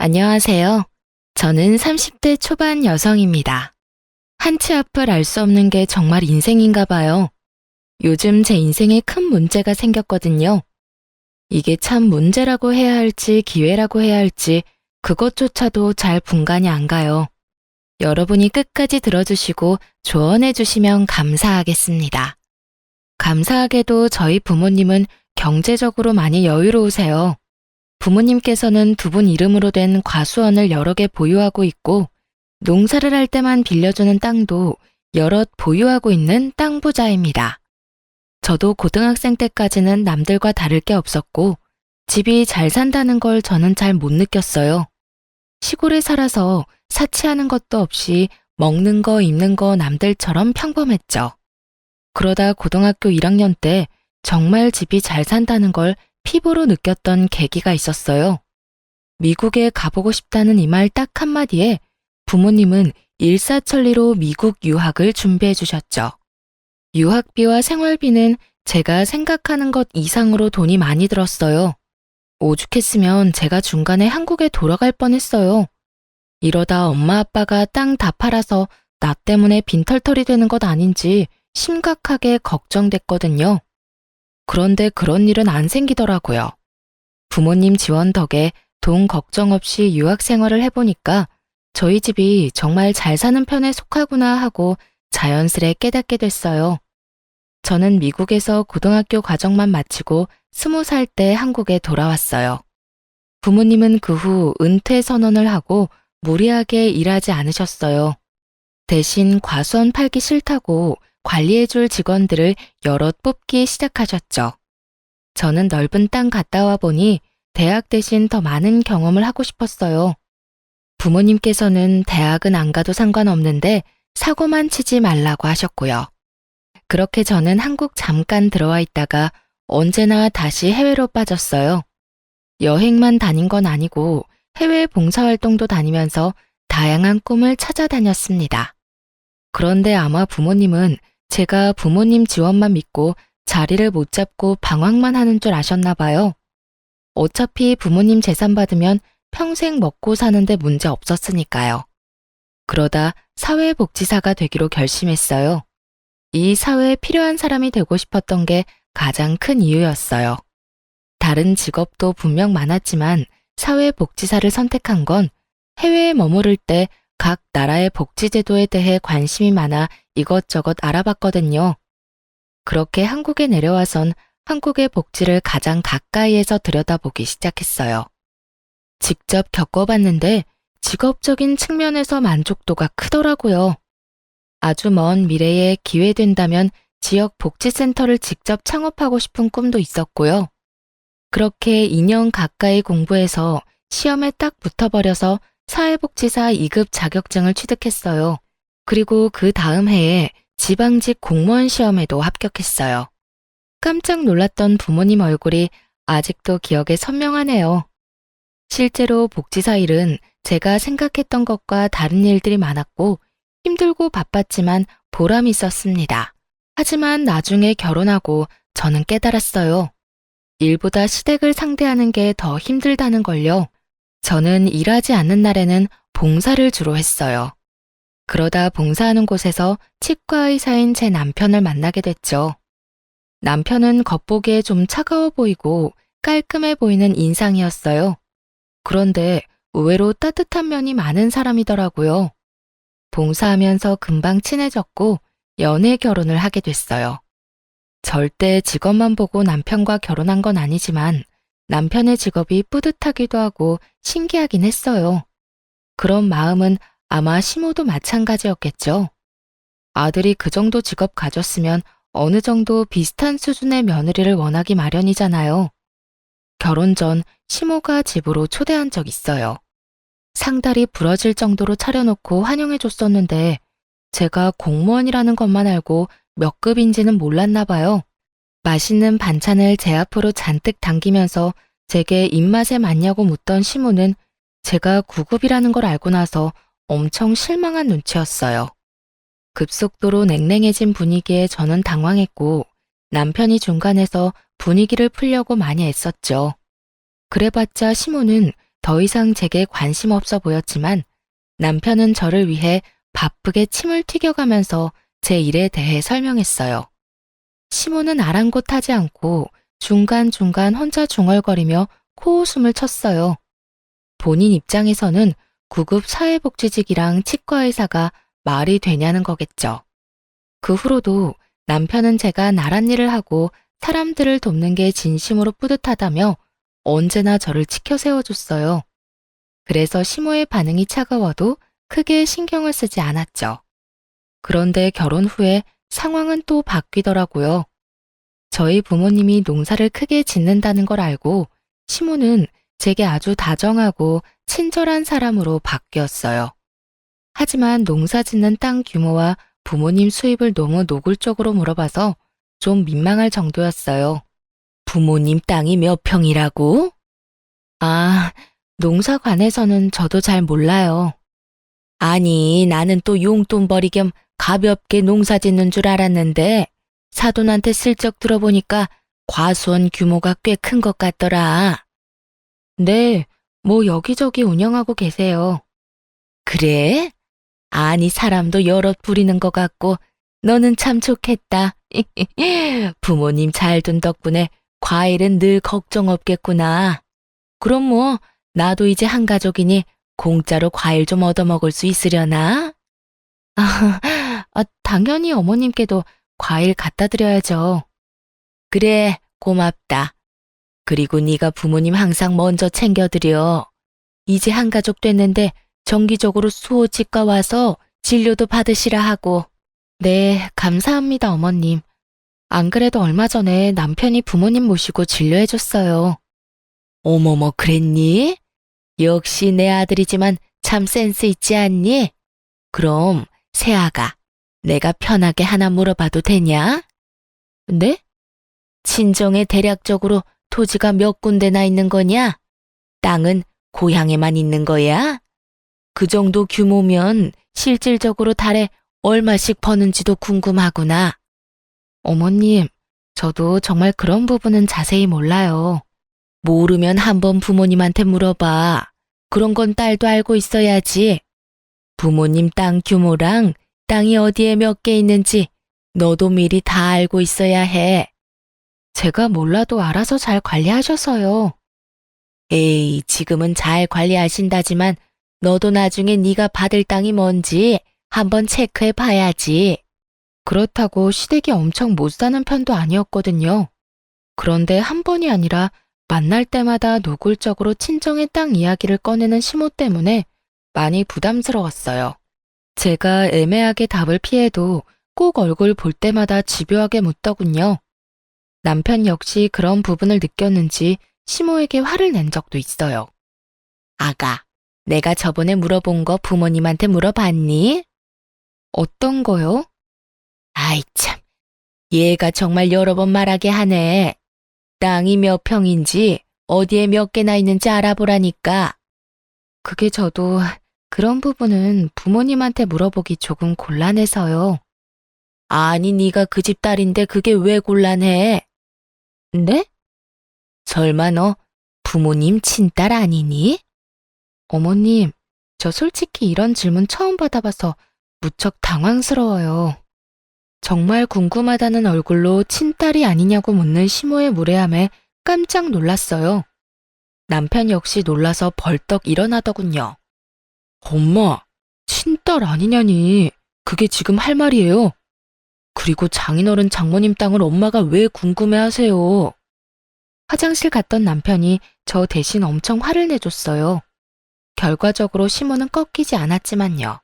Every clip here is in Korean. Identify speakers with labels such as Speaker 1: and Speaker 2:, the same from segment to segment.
Speaker 1: 안녕하세요. 저는 30대 초반 여성입니다. 한치 앞을 알 수 없는 게 정말 인생인가 봐요. 요즘 제 인생에 큰 문제가 생겼거든요. 이게 참 문제라고 해야 할지 기회라고 해야 할지 그것조차도 잘 분간이 안 가요. 여러분이 끝까지 들어주시고 조언해 주시면 감사하겠습니다. 감사하게도 저희 부모님은 경제적으로 많이 여유로우세요. 부모님께서는 두 분 이름으로 된 과수원을 여러 개 보유하고 있고 농사를 할 때만 빌려주는 땅도 여럿 보유하고 있는 땅 부자입니다. 저도 고등학생 때까지는 남들과 다를 게 없었고 집이 잘 산다는 걸 저는 잘 못 느꼈어요. 시골에 살아서 사치하는 것도 없이 먹는 거 입는 거 남들처럼 평범했죠. 그러다 고등학교 1학년 때 정말 집이 잘 산다는 걸 피부로 느꼈던 계기가 있었어요. 미국에 가보고 싶다는 이 말 딱 한마디에 부모님은 일사천리로 미국 유학을 준비해 주셨죠. 유학비와 생활비는 제가 생각하는 것 이상으로 돈이 많이 들었어요. 오죽했으면 제가 중간에 한국에 돌아갈 뻔했어요. 이러다 엄마 아빠가 땅 다 팔아서 나 때문에 빈털터리 되는 것 아닌지 심각하게 걱정됐거든요. 그런데 그런 일은 안 생기더라고요. 부모님 지원 덕에 돈 걱정 없이 유학 생활을 해보니까 저희 집이 정말 잘 사는 편에 속하구나 하고 자연스레 깨닫게 됐어요. 저는 미국에서 고등학교 과정만 마치고 20살 때 한국에 돌아왔어요. 부모님은 그 후 은퇴 선언을 하고 무리하게 일하지 않으셨어요. 대신 과수원 팔기 싫다고 관리해줄 직원들을 여럿 뽑기 시작하셨죠. 저는 넓은 땅 갔다 와 보니 대학 대신 더 많은 경험을 하고 싶었어요. 부모님께서는 대학은 안 가도 상관없는데 사고만 치지 말라고 하셨고요. 그렇게 저는 한국 잠깐 들어와 있다가 언제나 다시 해외로 빠졌어요. 여행만 다닌 건 아니고 해외 봉사활동도 다니면서 다양한 꿈을 찾아다녔습니다. 그런데 아마 부모님은 제가 부모님 지원만 믿고 자리를 못 잡고 방황만 하는 줄 아셨나 봐요. 어차피 부모님 재산 받으면 평생 먹고 사는데 문제 없었으니까요. 그러다 사회복지사가 되기로 결심했어요. 이 사회에 필요한 사람이 되고 싶었던 게 가장 큰 이유였어요. 다른 직업도 분명 많았지만 사회복지사를 선택한 건 해외에 머무를 때 각 나라의 복지제도에 대해 관심이 많아 이것저것 알아봤거든요. 그렇게 한국에 내려와선 한국의 복지를 가장 가까이에서 들여다보기 시작했어요. 직접 겪어봤는데 직업적인 측면에서 만족도가 크더라고요. 아주 먼 미래에 기회 된다면 지역 복지센터를 직접 창업하고 싶은 꿈도 있었고요. 그렇게 2년 가까이 공부해서 시험에 딱 붙어버려서 사회복지사 2급 자격증을 취득했어요. 그리고 그 다음 해에 지방직 공무원 시험에도 합격했어요. 깜짝 놀랐던 부모님 얼굴이 아직도 기억에 선명하네요. 실제로 복지사 일은 제가 생각했던 것과 다른 일들이 많았고 힘들고 바빴지만 보람이 있었습니다. 하지만 나중에 결혼하고 저는 깨달았어요. 일보다 시댁을 상대하는 게 더 힘들다는 걸요. 저는 일하지 않는 날에는 봉사를 주로 했어요. 그러다 봉사하는 곳에서 치과 의사인 제 남편을 만나게 됐죠. 남편은 겉보기에 좀 차가워 보이고 깔끔해 보이는 인상이었어요. 그런데 의외로 따뜻한 면이 많은 사람이더라고요. 봉사하면서 금방 친해졌고 연애 결혼을 하게 됐어요. 절대 직업만 보고 남편과 결혼한 건 아니지만 남편의 직업이 뿌듯하기도 하고 신기하긴 했어요. 그런 마음은 아마 시모도 마찬가지였겠죠. 아들이 그 정도 직업 가졌으면 어느 정도 비슷한 수준의 며느리를 원하기 마련이잖아요. 결혼 전 시모가 집으로 초대한 적 있어요. 상다리 부러질 정도로 차려놓고 환영해줬었는데 제가 공무원이라는 것만 알고 몇 급인지는 몰랐나 봐요. 맛있는 반찬을 제 앞으로 잔뜩 당기면서 제게 입맛에 맞냐고 묻던 시모는 제가 9급이라는 걸 알고 나서 엄청 실망한 눈치였어요. 급속도로 냉랭해진 분위기에 저는 당황했고 남편이 중간에서 분위기를 풀려고 많이 애썼죠. 그래봤자 시모는 더 이상 제게 관심 없어 보였지만 남편은 저를 위해 바쁘게 침을 튀겨가면서 제 일에 대해 설명했어요. 시모는 아랑곳하지 않고 중간중간 혼자 중얼거리며 코웃음을 쳤어요. 본인 입장에서는 구급 사회복지직이랑 치과의사가 말이 되냐는 거겠죠. 그 후로도 남편은 제가 나란 일을 하고 사람들을 돕는 게 진심으로 뿌듯하다며 언제나 저를 치켜 세워줬어요. 그래서 시모의 반응이 차가워도 크게 신경을 쓰지 않았죠. 그런데 결혼 후에 상황은 또 바뀌더라고요. 저희 부모님이 농사를 크게 짓는다는 걸 알고 시모는 제게 아주 다정하고 친절한 사람으로 바뀌었어요. 하지만 농사 짓는 땅 규모와 부모님 수입을 너무 노골적으로 물어봐서 좀 민망할 정도였어요. 부모님 땅이 몇 평이라고? 아, 농사관에서는 저도 잘 몰라요. 아니, 나는 또 용돈벌이 겸 가볍게 농사 짓는 줄 알았는데 사돈한테 슬쩍 들어보니까 과수원 규모가 꽤 큰 것 같더라. 네, 뭐 여기저기 운영하고 계세요. 그래? 아니, 사람도 여럿 부리는 것 같고 너는 참 좋겠다. 부모님 잘 둔 덕분에 과일은 늘 걱정 없겠구나. 그럼 뭐 나도 이제 한 가족이니 공짜로 과일 좀 얻어먹을 수 있으려나? 당연히 어머님께도 과일 갖다 드려야죠. 그래, 고맙다. 그리고 네가 부모님 항상 먼저 챙겨드려. 이제 한 가족 됐는데 정기적으로 수호치과 와서 진료도 받으시라 하고. 네, 감사합니다, 어머님. 안 그래도 얼마 전에 남편이 부모님 모시고 진료해줬어요. 어머머, 그랬니? 역시 내 아들이지만 참 센스 있지 않니? 그럼 새아가 내가 편하게 하나 물어봐도 되냐? 네? 친정에 대략적으로 토지가 몇 군데나 있는 거냐? 땅은 고향에만 있는 거야? 그 정도 규모면 실질적으로 달에 얼마씩 버는지도 궁금하구나. 어머님, 저도 정말 그런 부분은 자세히 몰라요. 모르면 한번 부모님한테 물어봐. 그런 건 딸도 알고 있어야지. 부모님 땅 규모랑 땅이 어디에 몇 개 있는지 너도 미리 다 알고 있어야 해. 제가 몰라도 알아서 잘 관리하셔서요. 에이, 지금은 잘 관리하신다지만 너도 나중에 네가 받을 땅이 뭔지 한번 체크해 봐야지. 그렇다고 시댁이 엄청 못 사는 편도 아니었거든요. 그런데 한 번이 아니라 만날 때마다 노골적으로 친정의 땅 이야기를 꺼내는 시모 때문에 많이 부담스러웠어요. 제가 애매하게 답을 피해도 꼭 얼굴 볼 때마다 집요하게 묻더군요. 남편 역시 그런 부분을 느꼈는지 시모에게 화를 낸 적도 있어요. 아가, 내가 저번에 물어본 거 부모님한테 물어봤니? 어떤 거요? 아이 참, 얘가 정말 여러 번 말하게 하네. 땅이 몇 평인지 어디에 몇 개나 있는지 알아보라니까. 그게 저도 그런 부분은 부모님한테 물어보기 조금 곤란해서요. 아니, 네가 그 집 딸인데 그게 왜 곤란해? 네? 설마 너 부모님 친딸 아니니? 어머님, 저 솔직히 이런 질문 처음 받아봐서 무척 당황스러워요. 정말 궁금하다는 얼굴로 친딸이 아니냐고 묻는 시모의 무례함에 깜짝 놀랐어요. 남편 역시 놀라서 벌떡 일어나더군요. 엄마, 친딸 아니냐니. 그게 지금 할 말이에요. 그리고 장인어른 장모님 땅을 엄마가 왜 궁금해하세요? 화장실 갔던 남편이 저 대신 엄청 화를 내줬어요. 결과적으로 시모는 꺾이지 않았지만요.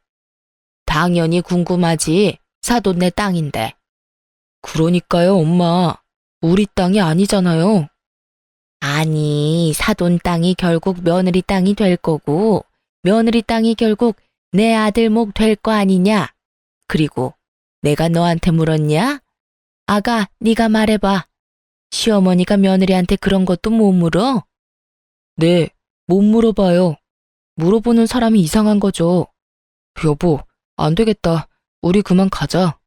Speaker 1: 당연히 궁금하지. 사돈네 땅인데. 그러니까요, 엄마. 우리 땅이 아니잖아요. 아니, 사돈 땅이 결국 며느리 땅이 될 거고, 며느리 땅이 결국 내 아들 목 될 거 아니냐? 그리고 내가 너한테 물었냐? 아가, 네가 말해봐. 시어머니가 며느리한테 그런 것도 못 물어? 네, 못 물어봐요. 물어보는 사람이 이상한 거죠. 여보, 안 되겠다. 우리 그만 가자.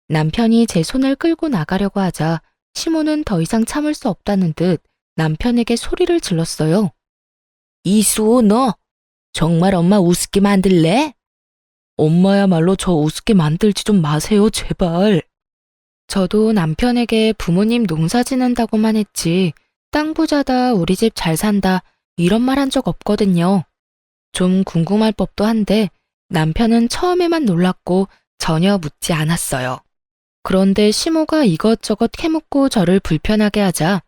Speaker 1: 남편이 제 손을 끌고 나가려고 하자 시모는 더 이상 참을 수 없다는 듯 남편에게 소리를 질렀어요. 이수호, 너 정말 엄마 우습게 만들래? 엄마야말로 저 우습게 만들지 좀 마세요, 제발. 저도 남편에게 부모님 농사 지는다고만 했지, 땅 부자다, 우리 집 잘 산다, 이런 말 한 적 없거든요. 좀 궁금할 법도 한데 남편은 처음에만 놀랐고 전혀 묻지 않았어요. 그런데 시모가 이것저것 캐묻고 저를 불편하게 하자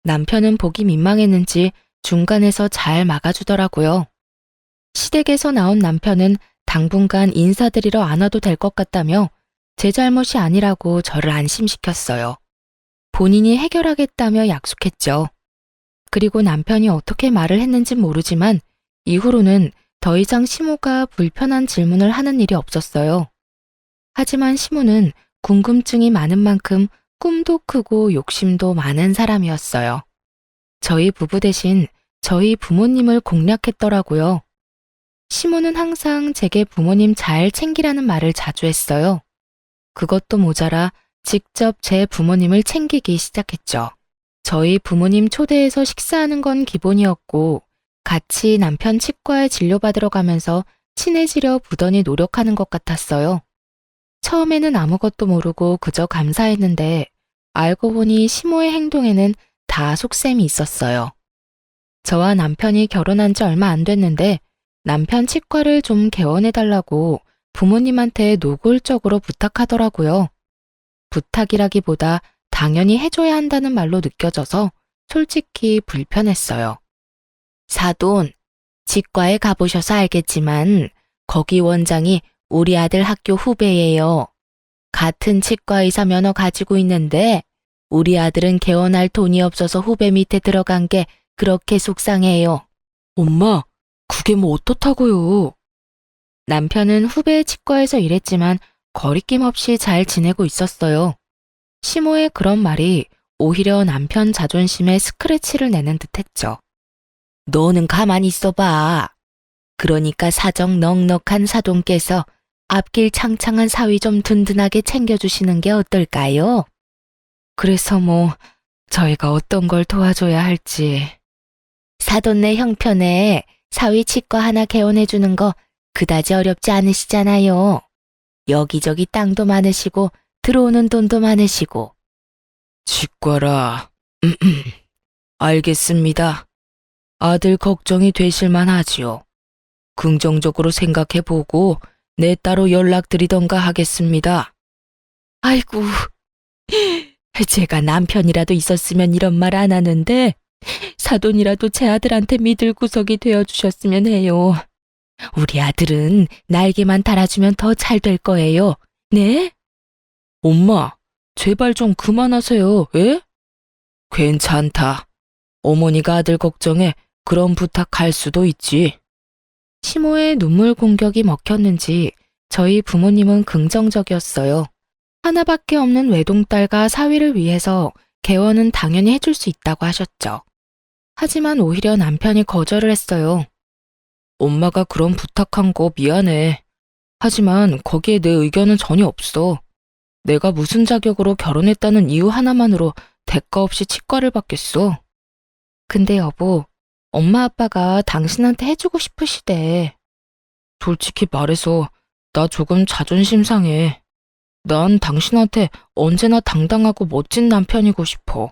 Speaker 1: 남편은 보기 민망했는지 중간에서 잘 막아주더라고요. 시댁에서 나온 남편은 당분간 인사드리러 안 와도 될 것 같다며 제 잘못이 아니라고 저를 안심시켰어요. 본인이 해결하겠다며 약속했죠. 그리고 남편이 어떻게 말을 했는진 모르지만 이후로는 더 이상 시모가 불편한 질문을 하는 일이 없었어요. 하지만 시모는 궁금증이 많은 만큼 꿈도 크고 욕심도 많은 사람이었어요. 저희 부부 대신 저희 부모님을 공략했더라고요. 시모는 항상 제게 부모님 잘 챙기라는 말을 자주 했어요. 그것도 모자라 직접 제 부모님을 챙기기 시작했죠. 저희 부모님 초대해서 식사하는 건 기본이었고 같이 남편 치과에 진료받으러 가면서 친해지려 부단히 노력하는 것 같았어요. 처음에는 아무것도 모르고 그저 감사했는데 알고 보니 시모의 행동에는 다 속셈이 있었어요. 저와 남편이 결혼한 지 얼마 안 됐는데 남편 치과를 좀 개원해달라고 부모님한테 노골적으로 부탁하더라고요. 부탁이라기보다 당연히 해줘야 한다는 말로 느껴져서 솔직히 불편했어요. 사돈, 치과에 가보셔서 알겠지만 거기 원장이 우리 아들 학교 후배예요. 같은 치과 의사 면허 가지고 있는데 우리 아들은 개원할 돈이 없어서 후배 밑에 들어간 게 그렇게 속상해요. 엄마, 그게 뭐 어떻다고요? 남편은 후배 치과에서 일했지만 거리낌 없이 잘 지내고 있었어요. 시모의 그런 말이 오히려 남편 자존심에 스크래치를 내는 듯했죠. 너는 가만히 있어봐. 그러니까 사정 넉넉한 사돈께서 앞길 창창한 사위 좀 든든하게 챙겨주시는 게 어떨까요? 그래서 저희가 어떤 걸 도와줘야 할지. 사돈네 형편에 사위 치과 하나 개원해주는 거 그다지 어렵지 않으시잖아요. 여기저기 땅도 많으시고 들어오는 돈도 많으시고. 치과라. 알겠습니다. 아들 걱정이 되실만 하지요. 긍정적으로 생각해보고 내 따로 연락드리던가 하겠습니다. 아이고, 제가 남편이라도 있었으면 이런 말 안 하는데 사돈이라도 제 아들한테 믿을 구석이 되어주셨으면 해요. 우리 아들은 날개만 달아주면 더 잘 될 거예요. 네? 엄마, 제발 좀 그만하세요. 예? 괜찮다. 어머니가 아들 걱정에 그런 부탁할 수도 있지. 시모의 눈물 공격이 먹혔는지 저희 부모님은 긍정적이었어요. 하나밖에 없는 외동딸과 사위를 위해서 개원은 당연히 해줄 수 있다고 하셨죠. 하지만 오히려 남편이 거절을 했어요. 엄마가 그런 부탁한 거 미안해. 하지만 거기에 내 의견은 전혀 없어. 내가 무슨 자격으로 결혼했다는 이유 하나만으로 대가 없이 치과를 받겠어. 근데 여보, 엄마 아빠가 당신한테 해주고 싶으시대. 솔직히 말해서 나 조금 자존심 상해. 난 당신한테 언제나 당당하고 멋진 남편이고 싶어.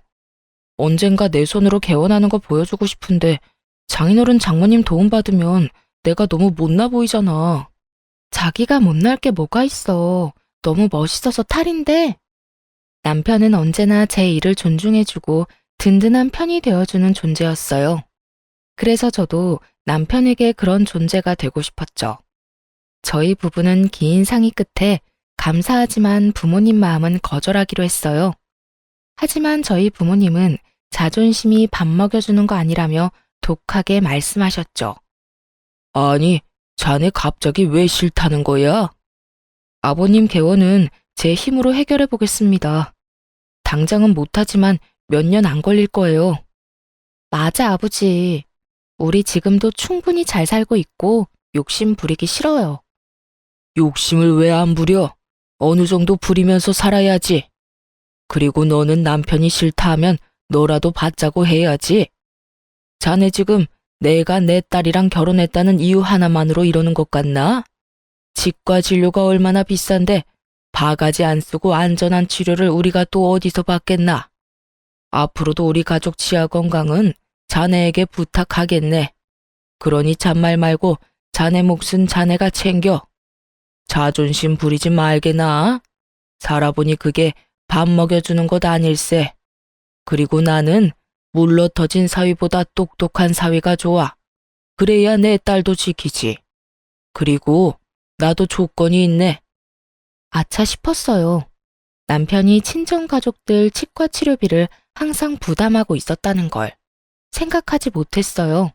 Speaker 1: 언젠가 내 손으로 개원하는 거 보여주고 싶은데 장인어른 장모님 도움받으면 내가 너무 못나 보이잖아. 자기가 못날 게 뭐가 있어. 너무 멋있어서 탈인데. 남편은 언제나 제 일을 존중해주고 든든한 편이 되어주는 존재였어요. 그래서 저도 남편에게 그런 존재가 되고 싶었죠. 저희 부부는 긴 상의 끝에 감사하지만 부모님 마음은 거절하기로 했어요. 하지만 저희 부모님은 자존심이 밥 먹여주는 거 아니라며 독하게 말씀하셨죠. 아니, 자네 갑자기 왜 싫다는 거야? 아버님 개원은 제 힘으로 해결해 보겠습니다. 당장은 못하지만 몇 년 안 걸릴 거예요. 맞아, 아버지. 우리 지금도 충분히 잘 살고 있고 욕심 부리기 싫어요. 욕심을 왜 안 부려? 어느 정도 부리면서 살아야지. 그리고 너는 남편이 싫다 하면 너라도 받자고 해야지. 자네 지금 내가 내 딸이랑 결혼했다는 이유 하나만으로 이러는 것 같나? 치과 진료가 얼마나 비싼데 바가지 안 쓰고 안전한 치료를 우리가 또 어디서 받겠나? 앞으로도 우리 가족 치아 건강은 자네에게 부탁하겠네. 그러니 잔말 말고 자네 몫은 자네가 챙겨. 자존심 부리지 말게나. 살아보니 그게 밥 먹여주는 것 아닐세. 그리고 나는 물러 터진 사위보다 똑똑한 사위가 좋아. 그래야 내 딸도 지키지. 그리고 나도 조건이 있네. 아차 싶었어요. 남편이 친정 가족들 치과 치료비를 항상 부담하고 있었다는 걸 생각하지 못했어요.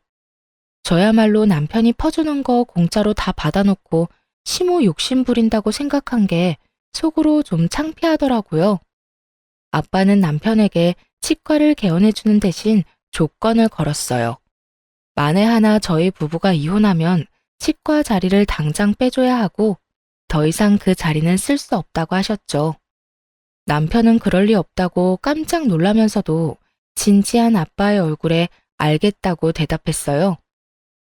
Speaker 1: 저야말로 남편이 퍼주는 거 공짜로 다 받아놓고 시모 욕심 부린다고 생각한 게 속으로 좀 창피하더라고요. 아빠는 남편에게 치과를 개원해주는 대신 조건을 걸었어요. 만에 하나 저희 부부가 이혼하면 치과 자리를 당장 빼줘야 하고 더 이상 그 자리는 쓸 수 없다고 하셨죠. 남편은 그럴 리 없다고 깜짝 놀라면서도 진지한 아빠의 얼굴에 알겠다고 대답했어요.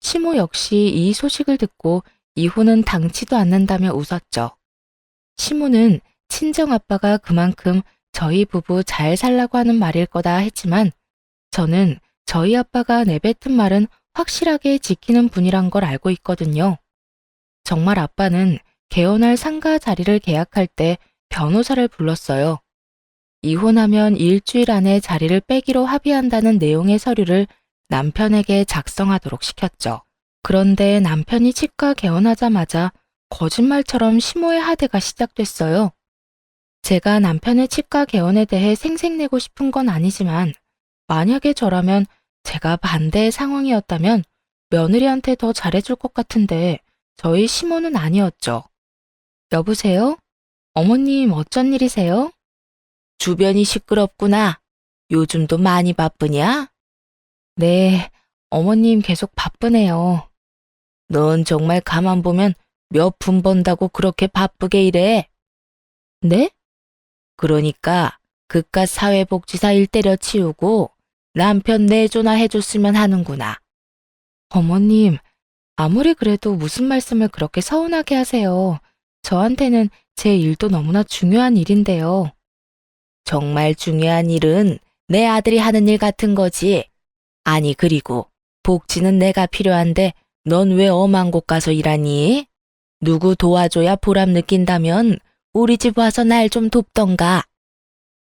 Speaker 1: 시모 역시 이 소식을 듣고 이혼은 당치도 않는다며 웃었죠. 시모는 친정아빠가 그만큼 저희 부부 잘 살라고 하는 말일 거다 했지만 저는 저희 아빠가 내뱉은 말은 확실하게 지키는 분이란 걸 알고 있거든요. 정말 아빠는 개원할 상가 자리를 계약할 때 변호사를 불렀어요. 이혼하면 일주일 안에 자리를 빼기로 합의한다는 내용의 서류를 남편에게 작성하도록 시켰죠. 그런데 남편이 치과 개원하자마자 거짓말처럼 시모의 하대가 시작됐어요. 제가 남편의 치과 개원에 대해 생색내고 싶은 건 아니지만 만약에 저라면 제가 반대의 상황이었다면 며느리한테 더 잘해줄 것 같은데 저희 시모는 아니었죠. 여보세요? 어머님 어쩐 일이세요? 주변이 시끄럽구나. 요즘도 많이 바쁘냐? 네, 어머님 계속 바쁘네요. 넌 정말 가만 보면 몇 푼 번다고 그렇게 바쁘게 일해? 네? 그러니까 그깟 사회복지사 일 때려치우고 남편 내조나 해줬으면 하는구나. 어머님, 아무리 그래도 무슨 말씀을 그렇게 서운하게 하세요. 저한테는 제 일도 너무나 중요한 일인데요. 정말 중요한 일은 내 아들이 하는 일 같은 거지. 아니 그리고 복지는 내가 필요한데 넌 왜 엄한 곳 가서 일하니? 누구 도와줘야 보람 느낀다면 우리 집 와서 날 좀 돕던가.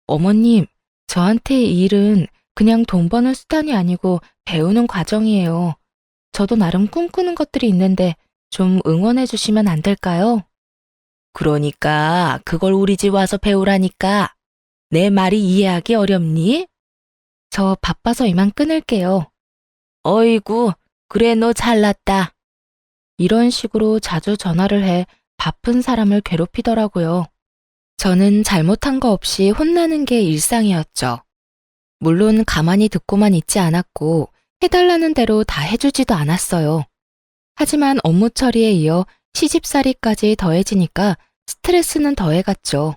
Speaker 1: 어머님, 저한테 이 일은 그냥 돈 버는 수단이 아니고 배우는 과정이에요. 저도 나름 꿈꾸는 것들이 있는데 좀 응원해 주시면 안 될까요? 그러니까 그걸 우리 집 와서 배우라니까. 내 말이 이해하기 어렵니? 저 바빠서 이만 끊을게요. 어이구, 그래 너 잘났다. 이런 식으로 자주 전화를 해 바쁜 사람을 괴롭히더라고요. 저는 잘못한 거 없이 혼나는 게 일상이었죠. 물론 가만히 듣고만 있지 않았고 해달라는 대로 다 해주지도 않았어요. 하지만 업무 처리에 이어 시집살이까지 더해지니까 스트레스는 더해갔죠.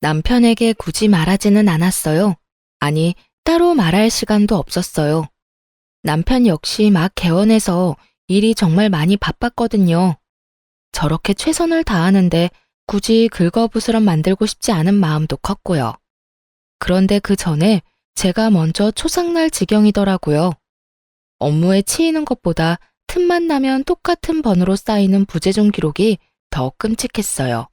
Speaker 1: 남편에게 굳이 말하지는 않았어요. 아니, 따로 말할 시간도 없었어요. 남편 역시 막 개원해서 일이 정말 많이 바빴거든요. 저렇게 최선을 다하는데 굳이 긁어부스럼 만들고 싶지 않은 마음도 컸고요. 그런데 그 전에 제가 먼저 초상날 지경이더라고요. 업무에 치이는 것보다 틈만 나면 똑같은 번호로 쌓이는 부재중 기록이 더 끔찍했어요.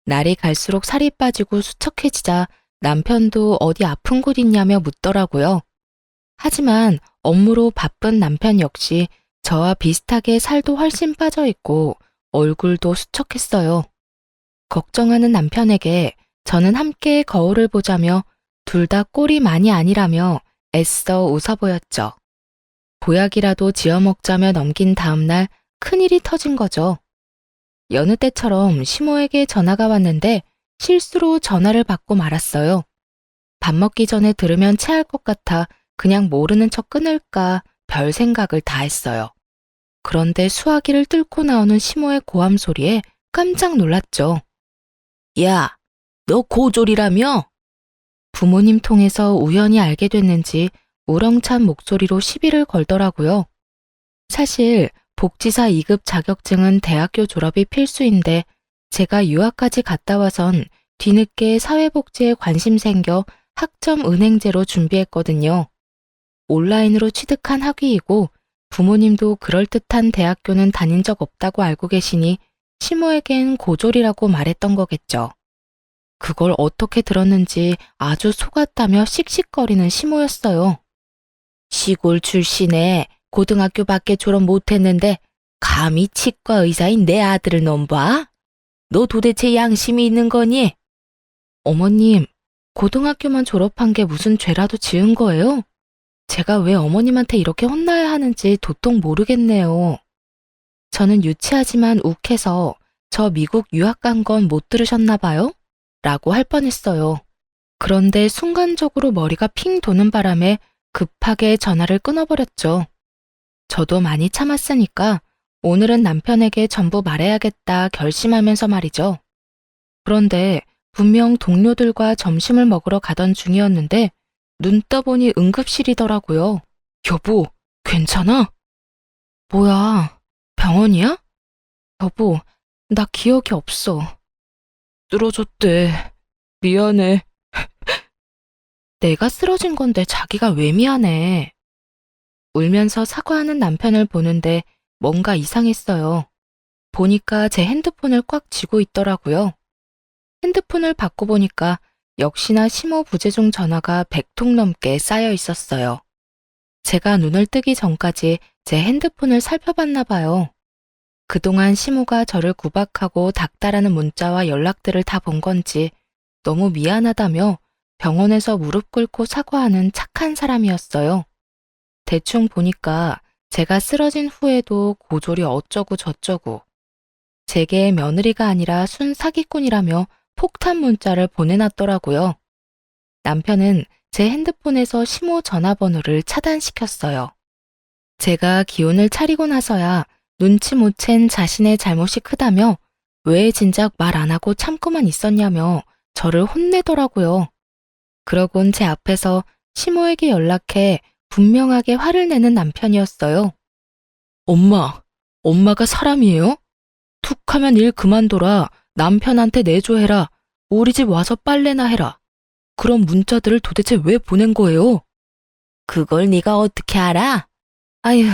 Speaker 1: 날이 갈수록 살이 빠지고 수척해지자 남편도 어디 아픈 곳 있냐며 묻더라고요. 하지만 업무로 바쁜 남편 역시 저와 비슷하게 살도 훨씬 빠져 있고 얼굴도 수척했어요. 걱정하는 남편에게 저는 함께 거울을 보자며 둘 다 꼴이 많이 아니라며 애써 웃어 보였죠. 보약이라도 지어 먹자며 넘긴 다음날 큰일이 터진 거죠. 여느 때처럼 시모에게 전화가 왔는데 실수로 전화를 받고 말았어요. 밥 먹기 전에 들으면 체할 것 같아 그냥 모르는 척 끊을까 별 생각을 다 했어요. 그런데 수화기를 뚫고 나오는 시모의 고함 소리에 깜짝 놀랐죠. 야, 너 고졸이라며? 부모님 통해서 우연히 알게 됐는지 우렁찬 목소리로 시비를 걸더라고요. 사실 복지사 2급 자격증은 대학교 졸업이 필수인데 제가 유학까지 갔다 와선 뒤늦게 사회복지에 관심 생겨 학점 은행제로 준비했거든요. 온라인으로 취득한 학위이고 부모님도 그럴듯한 대학교는 다닌 적 없다고 알고 계시니 시모에겐 고졸이라고 말했던 거겠죠. 그걸 어떻게 들었는지 아주 속았다며 씩씩거리는 시모였어요. 시골 출신에 고등학교밖에 졸업 못했는데 감히 치과 의사인 내 아들을 넘봐? 너 도대체 양심이 있는 거니? 어머님, 고등학교만 졸업한 게 무슨 죄라도 지은 거예요? 제가 왜 어머님한테 이렇게 혼나야 하는지 도통 모르겠네요. 저는 유치하지만 욱해서 저 미국 유학 간 건 못 들으셨나 봐요? 라고 할 뻔했어요. 그런데 순간적으로 머리가 핑 도는 바람에 급하게 전화를 끊어버렸죠. 저도 많이 참았으니까 오늘은 남편에게 전부 말해야겠다 결심하면서 말이죠. 그런데 분명 동료들과 점심을 먹으러 가던 중이었는데 눈 떠보니 응급실이더라고요. 여보, 괜찮아? 뭐야, 병원이야? 여보, 나 기억이 없어. 쓰러졌대. 미안해. 내가 쓰러진 건데 자기가 왜 미안해. 울면서 사과하는 남편을 보는데 뭔가 이상했어요. 보니까 제 핸드폰을 꽉 쥐고 있더라고요. 핸드폰을 받고 보니까 역시나 심호 부재중 전화가 100통 넘게 쌓여 있었어요. 제가 눈을 뜨기 전까지 제 핸드폰을 살펴봤나 봐요. 그동안 심호가 저를 구박하고 닥달하는 문자와 연락들을 다 본 건지 너무 미안하다며 병원에서 무릎 꿇고 사과하는 착한 사람이었어요. 대충 보니까 제가 쓰러진 후에도 고졸이 어쩌고 저쩌고 제게 며느리가 아니라 순 사기꾼이라며 폭탄 문자를 보내놨더라고요. 남편은 제 핸드폰에서 심호 전화번호를 차단시켰어요. 제가 기운을 차리고 나서야 눈치 못 챈 자신의 잘못이 크다며 왜 진작 말 안 하고 참고만 있었냐며 저를 혼내더라고요. 그러곤 제 앞에서 심호에게 연락해 분명하게 화를 내는 남편이었어요. 엄마가 사람이에요? 툭 하면 일 그만둬라. 남편한테 내조해라. 우리 집 와서 빨래나 해라. 그런 문자들을 도대체 왜 보낸 거예요? 그걸 네가 어떻게 알아? 아휴,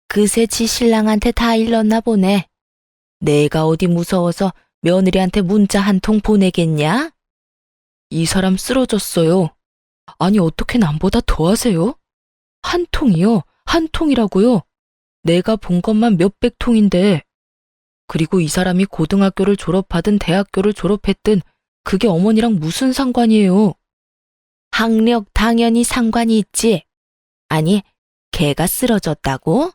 Speaker 1: 그새 지 신랑한테 다 일렀나 보네. 내가 어디 무서워서 며느리한테 문자 한 통 보내겠냐? 이 사람 쓰러졌어요. 아니 어떻게 남보다 더 하세요? 한 통이요? 한 통이라고요? 내가 본 것만 몇백 통인데. 그리고 이 사람이 고등학교를 졸업하든 대학교를 졸업했든 그게 어머니랑 무슨 상관이에요? 학력 당연히 상관이 있지. 아니, 걔가 쓰러졌다고?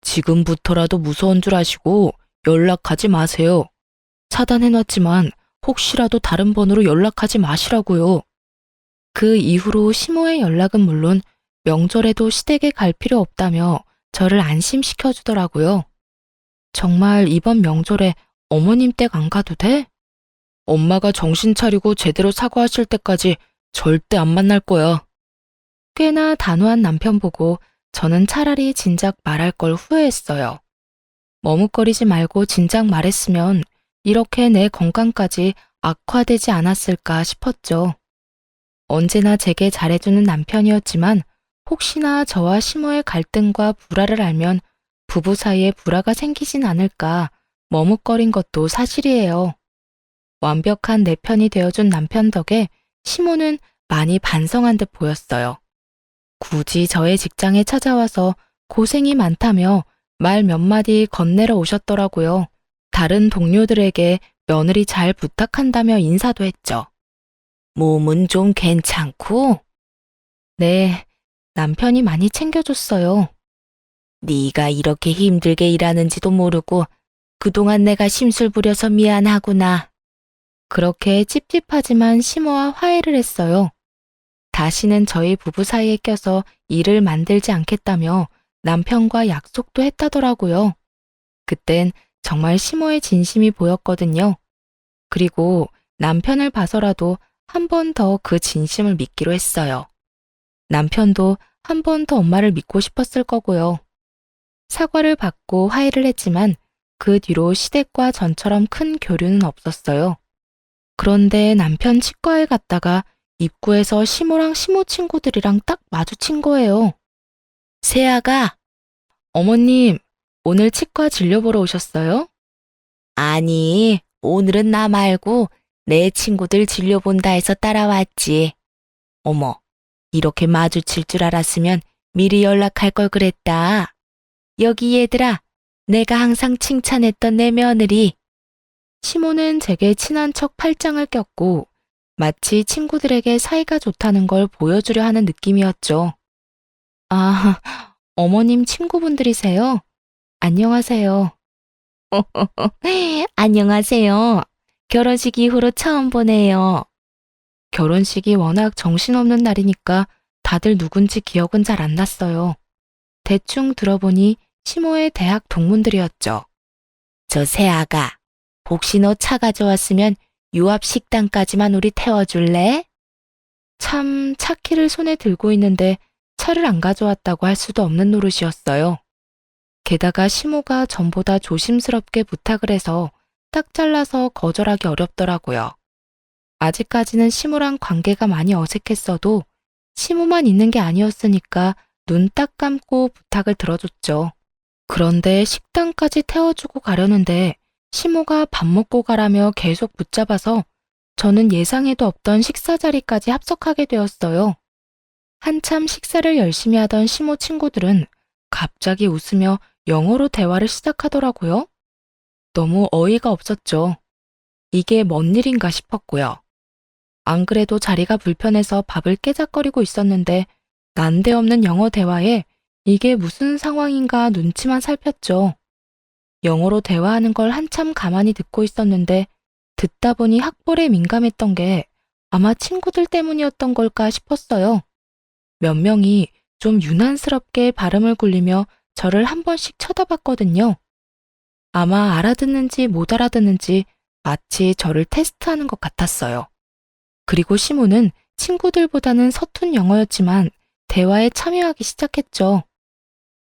Speaker 1: 지금부터라도 무서운 줄 아시고 연락하지 마세요. 차단해놨지만 혹시라도 다른 번호로 연락하지 마시라고요. 그 이후로 심호의 연락은 물론 명절에도 시댁에 갈 필요 없다며 저를 안심시켜주더라고요. 정말 이번 명절에 어머님 댁 안 가도 돼? 엄마가 정신 차리고 제대로 사과하실 때까지 절대 안 만날 거야. 꽤나 단호한 남편 보고 저는 차라리 진작 말할 걸 후회했어요. 머뭇거리지 말고 진작 말했으면 이렇게 내 건강까지 악화되지 않았을까 싶었죠. 언제나 제게 잘해주는 남편이었지만 혹시나 저와 심호의 갈등과 불화를 알면 부부 사이에 불화가 생기진 않을까 머뭇거린 것도 사실이에요. 완벽한 내 편이 되어준 남편 덕에 심호는 많이 반성한 듯 보였어요. 굳이 저의 직장에 찾아와서 고생이 많다며 말 몇 마디 건네러 오셨더라고요. 다른 동료들에게 며느리 잘 부탁한다며 인사도 했죠. 몸은 좀 괜찮고? 네, 남편이 많이 챙겨줬어요. 네가 이렇게 힘들게 일하는지도 모르고 그동안 내가 심술 부려서 미안하구나. 그렇게 찝찝하지만 심호와 화해를 했어요. 다시는 저희 부부 사이에 껴서 일을 만들지 않겠다며 남편과 약속도 했다더라고요. 그땐 정말 심호의 진심이 보였거든요. 그리고 남편을 봐서라도 한 번 더 그 진심을 믿기로 했어요. 남편도 한 번 더 엄마를 믿고 싶었을 거고요. 사과를 받고 화해를 했지만 그 뒤로 시댁과 전처럼 큰 교류는 없었어요. 그런데 남편 치과에 갔다가 입구에서 시모랑 시모 친구들이랑 딱 마주친 거예요. 세아가, 어머님, 오늘 치과 진료 보러 오셨어요? 아니, 오늘은 나 말고 내 친구들 진료 본다 해서 따라왔지. 어머, 이렇게 마주칠 줄 알았으면 미리 연락할 걸 그랬다. 여기 얘들아, 내가 항상 칭찬했던 내 며느리. 시모는 제게 친한 척 팔짱을 꼈고 마치 친구들에게 사이가 좋다는 걸 보여주려 하는 느낌이었죠. 아, 어머님 친구분들이세요? 안녕하세요. 안녕하세요. 결혼식 이후로 처음 보네요. 결혼식이 워낙 정신없는 날이니까 다들 누군지 기억은 잘 안 났어요. 대충 들어보니 시모의 대학 동문들이었죠. 저 새아가, 혹시 너 차 가져왔으면 유압 식당까지만 우리 태워줄래? 참 차키를 손에 들고 있는데 차를 안 가져왔다고 할 수도 없는 노릇이었어요. 게다가 시모가 전보다 조심스럽게 부탁을 해서 딱 잘라서 거절하기 어렵더라고요. 아직까지는 시모랑 관계가 많이 어색했어도 시모만 있는 게 아니었으니까 눈 딱 감고 부탁을 들어줬죠. 그런데 식당까지 태워주고 가려는데 시모가 밥 먹고 가라며 계속 붙잡아서 저는 예상에도 없던 식사 자리까지 합석하게 되었어요. 한참 식사를 열심히 하던 시모 친구들은 갑자기 웃으며 영어로 대화를 시작하더라고요. 너무 어이가 없었죠. 이게 뭔 일인가 싶었고요. 안 그래도 자리가 불편해서 밥을 깨작거리고 있었는데 난데없는 영어 대화에 이게 무슨 상황인가 눈치만 살폈죠. 영어로 대화하는 걸 한참 가만히 듣고 있었는데 듣다 보니 학벌에 민감했던 게 아마 친구들 때문이었던 걸까 싶었어요. 몇 명이 좀 유난스럽게 발음을 굴리며 저를 한 번씩 쳐다봤거든요. 아마 알아듣는지 못 알아듣는지 마치 저를 테스트하는 것 같았어요. 그리고 시모는 친구들보다는 서툰 영어였지만 대화에 참여하기 시작했죠.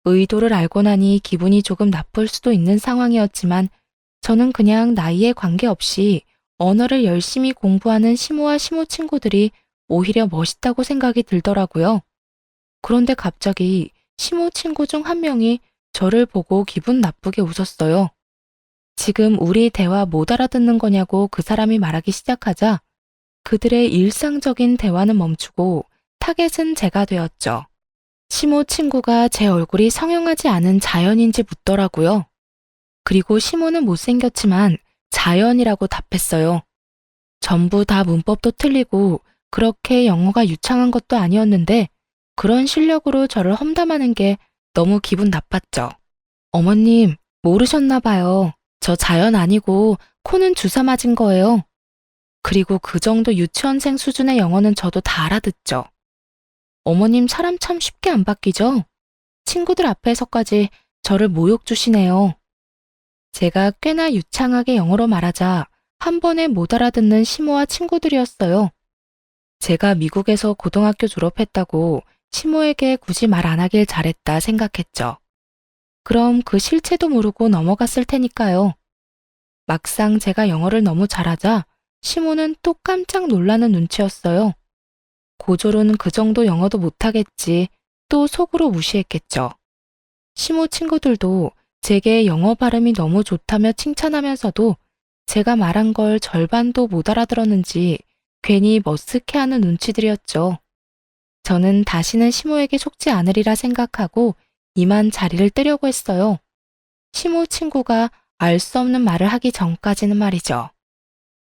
Speaker 1: 의도를 알고 나니 기분이 조금 나쁠 수도 있는 상황이었지만 저는 그냥 나이에 관계없이 언어를 열심히 공부하는 시모와 시모 친구들이 오히려 멋있다고 생각이 들더라고요. 그런데 갑자기 시모 친구 중 한 명이 저를 보고 기분 나쁘게 웃었어요. 지금 우리 대화 못 알아듣는 거냐고 그 사람이 말하기 시작하자 그들의 일상적인 대화는 멈추고 타겟은 제가 되었죠. 시모 친구가 제 얼굴이 성형하지 않은 자연인지 묻더라고요. 그리고 시모는 못생겼지만 자연이라고 답했어요. 전부 다 문법도 틀리고 그렇게 영어가 유창한 것도 아니었는데 그런 실력으로 저를 험담하는 게 너무 기분 나빴죠. 어머님, 모르셨나 봐요. 저 자연 아니고 코는 주사 맞은 거예요. 그리고 그 정도 유치원생 수준의 영어는 저도 다 알아듣죠. 어머님 사람 참 쉽게 안 바뀌죠? 친구들 앞에서까지 저를 모욕 주시네요. 제가 꽤나 유창하게 영어로 말하자 한 번에 못 알아듣는 시모와 친구들이었어요. 제가 미국에서 고등학교 졸업했다고 시모에게 굳이 말 안 하길 잘했다 생각했죠. 그럼 그 실체도 모르고 넘어갔을 테니까요. 막상 제가 영어를 너무 잘하자 시모는 또 깜짝 놀라는 눈치였어요. 고졸은 그 정도 영어도 못하겠지 또 속으로 무시했겠죠. 시모 친구들도 제게 영어 발음이 너무 좋다며 칭찬하면서도 제가 말한 걸 절반도 못 알아들었는지 괜히 머쓱해하는 눈치들이었죠. 저는 다시는 시모에게 속지 않으리라 생각하고 이만 자리를 뜨려고 했어요. 시모 친구가 알 수 없는 말을 하기 전까지는 말이죠.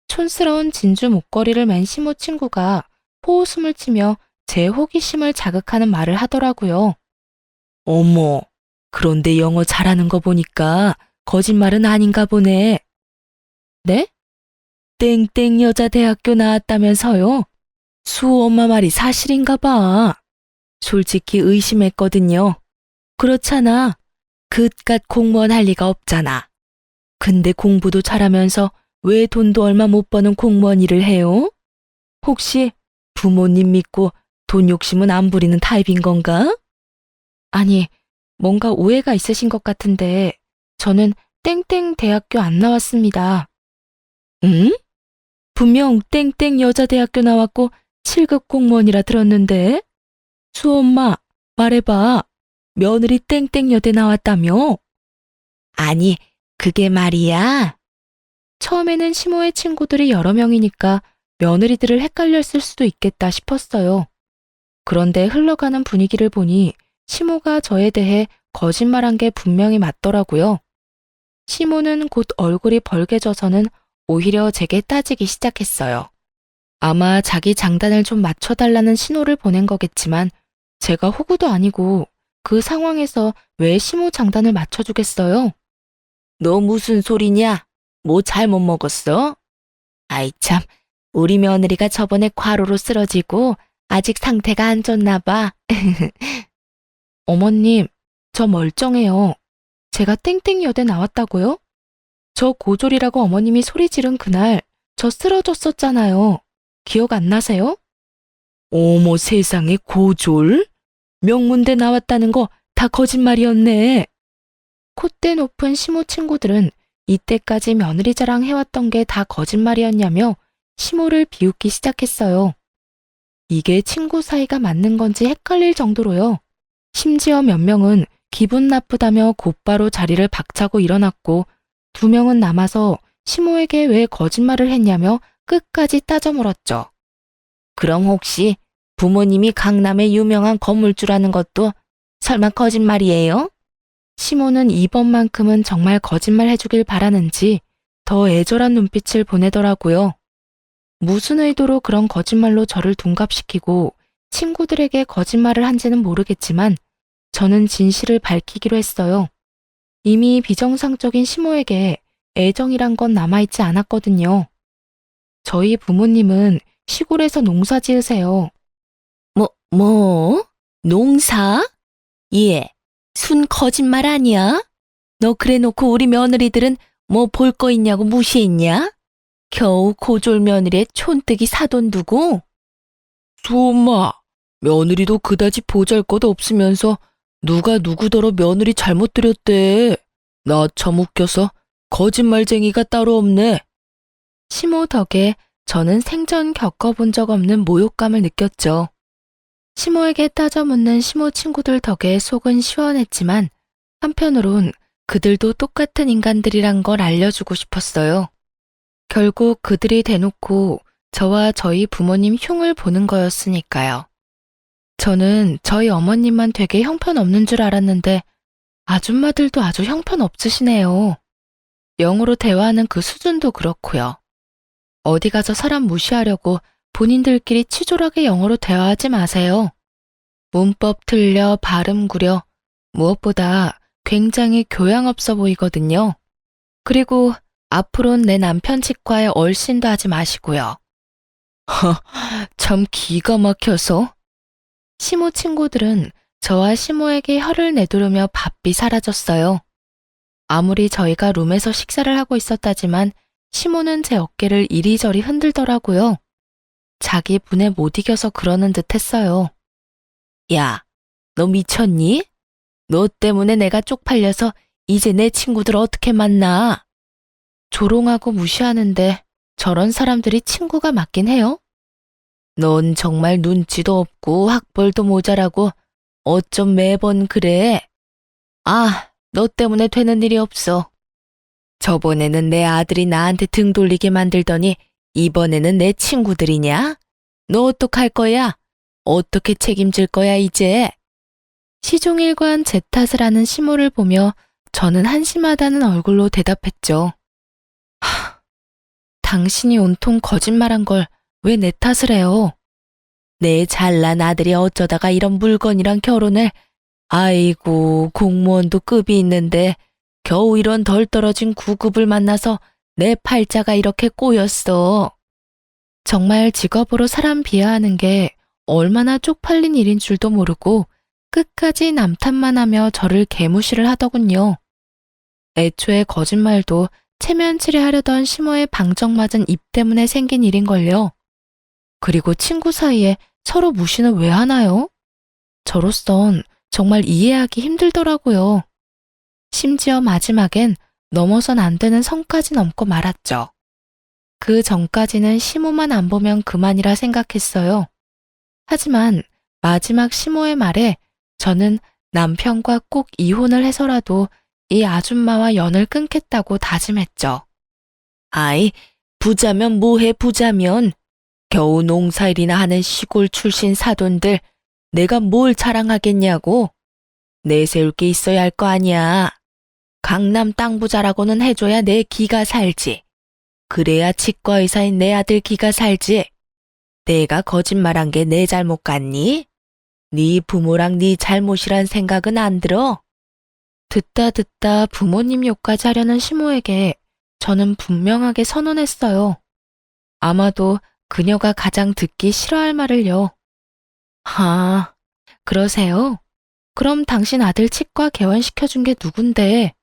Speaker 1: 촌스러운 진주 목걸이를 맨 시모 친구가 호웃음을 치며 제 호기심을 자극하는 말을 하더라고요. 어머, 그런데 영어 잘하는 거 보니까 거짓말은 아닌가 보네. 네? 땡땡 여자대학교 나왔다면서요? 수호 엄마 말이 사실인가 봐. 솔직히 의심했거든요. 그렇잖아. 그깟 공무원 할 리가 없잖아. 근데 공부도 잘하면서 왜 돈도 얼마 못 버는 공무원 일을 해요? 혹시 부모님 믿고 돈 욕심은 안 부리는 타입인 건가? 아니, 뭔가 오해가 있으신 것 같은데 저는 땡땡 대학교 안 나왔습니다. 응? 분명 땡땡 여자대학교 나왔고 7급 공무원이라 들었는데? 수엄마, 말해봐. 며느리 땡땡 여대 나왔다며? 아니, 그게 말이야. 처음에는 시모의 친구들이 여러 명이니까 며느리들을 헷갈렸을 수도 있겠다 싶었어요. 그런데 흘러가는 분위기를 보니 시모가 저에 대해 거짓말한 게 분명히 맞더라고요. 시모는 곧 얼굴이 벌개져서는 오히려 제게 따지기 시작했어요. 아마 자기 장단을 좀 맞춰달라는 신호를 보낸 거겠지만 제가 호구도 아니고 그 상황에서 왜 시모 장단을 맞춰주겠어요? 너 무슨 소리냐? 뭐 잘못 먹었어? 아이 참, 우리 며느리가 저번에 과로로 쓰러지고 아직 상태가 안 좋나 봐. 어머님, 저 멀쩡해요. 제가 땡땡여대 나왔다고요? 저 고졸이라고 어머님이 소리 지른 그날 저 쓰러졌었잖아요. 기억 안 나세요? 어머 세상에 고졸? 명문대 나왔다는 거 다 거짓말이었네. 콧대 높은 시모 친구들은 이때까지 며느리 자랑 해왔던 게 다 거짓말이었냐며 시모를 비웃기 시작했어요. 이게 친구 사이가 맞는 건지 헷갈릴 정도로요. 심지어 몇 명은 기분 나쁘다며 곧바로 자리를 박차고 일어났고 2명은 남아서 시모에게 왜 거짓말을 했냐며 끝까지 따져 물었죠. 그럼 혹시 부모님이 강남의 유명한 건물주라는 것도 설마 거짓말이에요? 시모는 이번만큼은 정말 거짓말 해주길 바라는지 더 애절한 눈빛을 보내더라고요. 무슨 의도로 그런 거짓말로 저를 둔갑시키고 친구들에게 거짓말을 한지는 모르겠지만 저는 진실을 밝히기로 했어요. 이미 비정상적인 시모에게 애정이란 건 남아있지 않았거든요. 저희 부모님은 시골에서 농사 지으세요. 뭐? 농사? 예, 순 거짓말 아니야? 너 그래 놓고 우리 며느리들은 뭐 볼 거 있냐고 무시했냐? 겨우 고졸 며느리의 촌뜨기 사돈 두고? 수엄마, 며느리도 그다지 보잘것 없으면서 누가 누구더러 며느리 잘못 들였대. 나 참 웃겨서 거짓말쟁이가 따로 없네. 시모 덕에 저는 생전 겪어본 적 없는 모욕감을 느꼈죠. 시모에게 따져 묻는 시모 친구들 덕에 속은 시원했지만 한편으론 그들도 똑같은 인간들이란 걸 알려주고 싶었어요. 결국 그들이 대놓고 저와 저희 부모님 흉을 보는 거였으니까요. 저는 저희 어머님만 되게 형편없는 줄 알았는데 아줌마들도 아주 형편없으시네요. 영어로 대화하는 그 수준도 그렇고요. 어디 가서 사람 무시하려고 본인들끼리 치졸하게 영어로 대화하지 마세요. 문법 틀려 발음 구려 무엇보다 굉장히 교양 없어 보이거든요. 그리고 앞으로는 내 남편 치과에 얼씬도 하지 마시고요. 참 기가 막혀서. 시모 친구들은 저와 시모에게 혀를 내두르며 바삐 사라졌어요. 아무리 저희가 룸에서 식사를 하고 있었다지만 시모는 제 어깨를 이리저리 흔들더라고요. 자기 분에 못 이겨서 그러는 듯 했어요. 야, 너 미쳤니? 너 때문에 내가 쪽팔려서 이제 내 친구들 어떻게 만나? 조롱하고 무시하는데 저런 사람들이 친구가 맞긴 해요? 넌 정말 눈치도 없고 학벌도 모자라고 어쩜 매번 그래? 아, 너 때문에 되는 일이 없어. 저번에는 내 아들이 나한테 등 돌리게 만들더니 이번에는 내 친구들이냐? 너 어떡할 거야? 어떻게 책임질 거야 이제? 시종일관 제 탓을 하는 시모를 보며 저는 한심하다는 얼굴로 대답했죠. 당신이 온통 거짓말한 걸 왜 내 탓을 해요? 내 잘난 아들이 어쩌다가 이런 물건이랑 결혼을, 아이고 공무원도 급이 있는데 겨우 이런 덜 떨어진 9급을 만나서 내 팔자가 이렇게 꼬였어. 정말 직업으로 사람 비하하는 게 얼마나 쪽팔린 일인 줄도 모르고 끝까지 남 탓만 하며 저를 개무시를 하더군요. 애초에 거짓말도 체면치레하려던 시모의 방정맞은 입 때문에 생긴 일인걸요. 그리고 친구 사이에 서로 무시는 왜 하나요? 저로선 정말 이해하기 힘들더라고요. 심지어 마지막엔 넘어선 안 되는 선까지 넘고 말았죠. 그 전까지는 시모만 안 보면 그만이라 생각했어요. 하지만 마지막 시모의 말에 저는 남편과 꼭 이혼을 해서라도 이 아줌마와 연을 끊겠다고 다짐했죠. 아이, 부자면 뭐해 부자면. 겨우 농사일이나 하는 시골 출신 사돈들 내가 뭘 자랑하겠냐고. 내세울 게 있어야 할 거 아니야. 강남 땅 부자라고는 해줘야 내 기가 살지. 그래야 치과 의사인 내 아들 기가 살지. 내가 거짓말한 게 내 잘못 같니? 네 부모랑 네 잘못이란 생각은 안 들어? 듣다 부모님 욕까지 하려는 시모에게 저는 분명하게 선언했어요. 아마도 그녀가 가장 듣기 싫어할 말을요. 아, 그러세요? 그럼 당신 아들 치과 개원시켜준 게 누군데?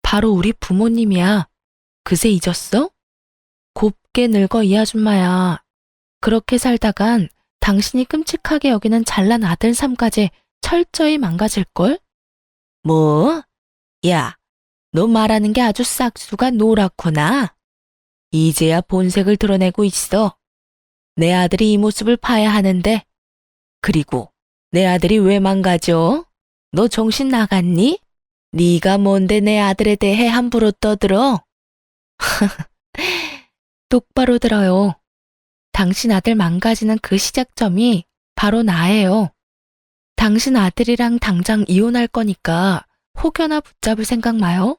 Speaker 1: 바로 우리 부모님이야. 그새 잊었어? 곱게 늙어 이 아줌마야. 그렇게 살다간 당신이 끔찍하게 여기는 잘난 아들 삶까지 철저히 망가질걸? 뭐? 야, 너 말하는 게 아주 싹수가 노랗구나. 이제야 본색을 드러내고 있어. 내 아들이 이 모습을 봐야 하는데. 그리고 내 아들이 왜 망가져? 너 정신 나갔니? 네가 뭔데 내 아들에 대해 함부로 떠들어? 똑바로 들어요. 당신 아들 망가지는 그 시작점이 바로 나예요. 당신 아들이랑 당장 이혼할 거니까 혹여나 붙잡을 생각 마요.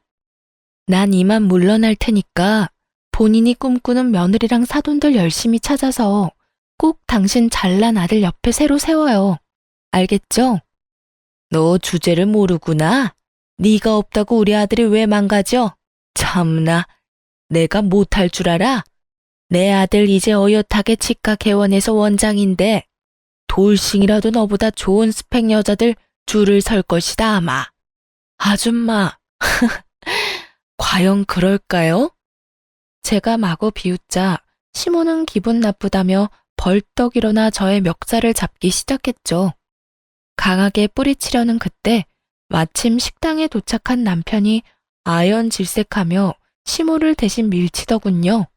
Speaker 1: 난 이만 물러날 테니까 본인이 꿈꾸는 며느리랑 사돈들 열심히 찾아서 꼭 당신 잘난 아들 옆에 새로 세워요. 알겠죠? 너 주제를 모르구나. 네가 없다고 우리 아들이 왜 망가져? 참나, 내가 못할 줄 알아? 내 아들 이제 어엿하게 치과 개원해서 원장인데 돌싱이라도 너보다 좋은 스펙 여자들 줄을 설 것이다 아마. 아줌마, 과연 그럴까요? 제가 마구 비웃자 시모는 기분 나쁘다며 벌떡 일어나 저의 멱살을 잡기 시작했죠. 강하게 뿌리치려는 그때 마침 식당에 도착한 남편이 아연질색하며 시모를 대신 밀치더군요.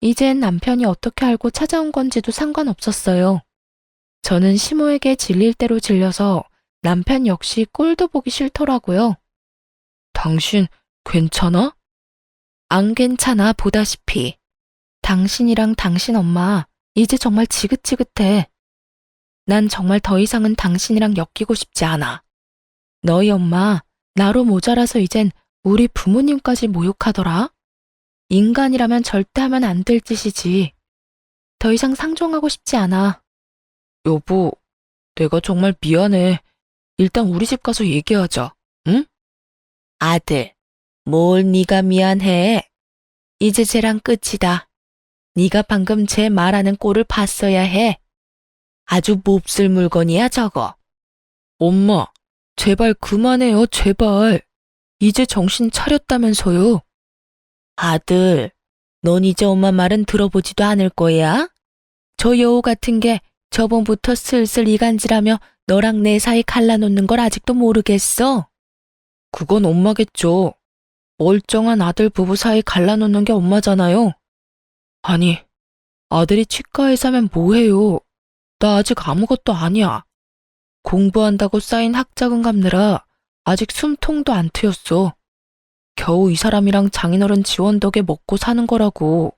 Speaker 1: 이젠 남편이 어떻게 알고 찾아온 건지도 상관없었어요. 저는 시모에게 질릴 대로 질려서 남편 역시 꼴도 보기 싫더라고요. 당신 괜찮아? 안 괜찮아 보다시피. 당신이랑 당신 엄마 이제 정말 지긋지긋해. 난 정말 더 이상은 당신이랑 엮이고 싶지 않아. 너희 엄마 나로 모자라서 이젠 우리 부모님까지 모욕하더라. 인간이라면 절대 하면 안 될 짓이지. 더 이상 상종하고 싶지 않아. 여보, 내가 정말 미안해. 일단 우리 집 가서 얘기하자. 응? 아들, 뭘 네가 미안해. 이제 쟤랑 끝이다. 네가 방금 쟤 말하는 꼴을 봤어야 해. 아주 몹쓸 물건이야 저거. 엄마, 제발 그만해요 제발. 이제 정신 차렸다면서요. 아들, 넌 이제 엄마 말은 들어보지도 않을 거야? 저 여우 같은 게 저번부터 슬슬 이간질하며 너랑 내 사이 갈라놓는 걸 아직도 모르겠어? 그건 엄마겠죠. 멀쩡한 아들 부부 사이 갈라놓는 게 엄마잖아요. 아니, 아들이 치과에 사면 뭐해요? 나 아직 아무것도 아니야. 공부한다고 쌓인 학자금 갚느라 아직 숨통도 안 트였어. 겨우 이 사람이랑 장인어른 지원 덕에 먹고 사는 거라고.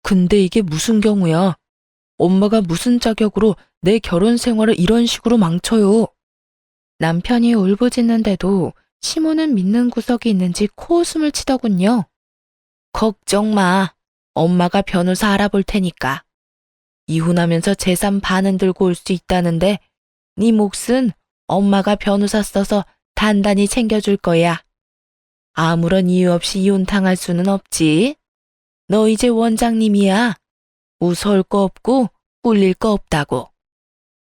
Speaker 1: 근데 이게 무슨 경우야? 엄마가 무슨 자격으로 내 결혼 생활을 이런 식으로 망쳐요? 남편이 울부짖는데도 시모는 믿는 구석이 있는지 코웃음을 치더군요. 걱정 마. 엄마가 변호사 알아볼 테니까. 이혼하면서 재산 반은 들고 올 수 있다는데 네 몫은 엄마가 변호사 써서 단단히 챙겨줄 거야. 아무런 이유 없이 이혼 당할 수는 없지. 너 이제 원장님이야. 무서울 거 없고 꿀릴 거 없다고.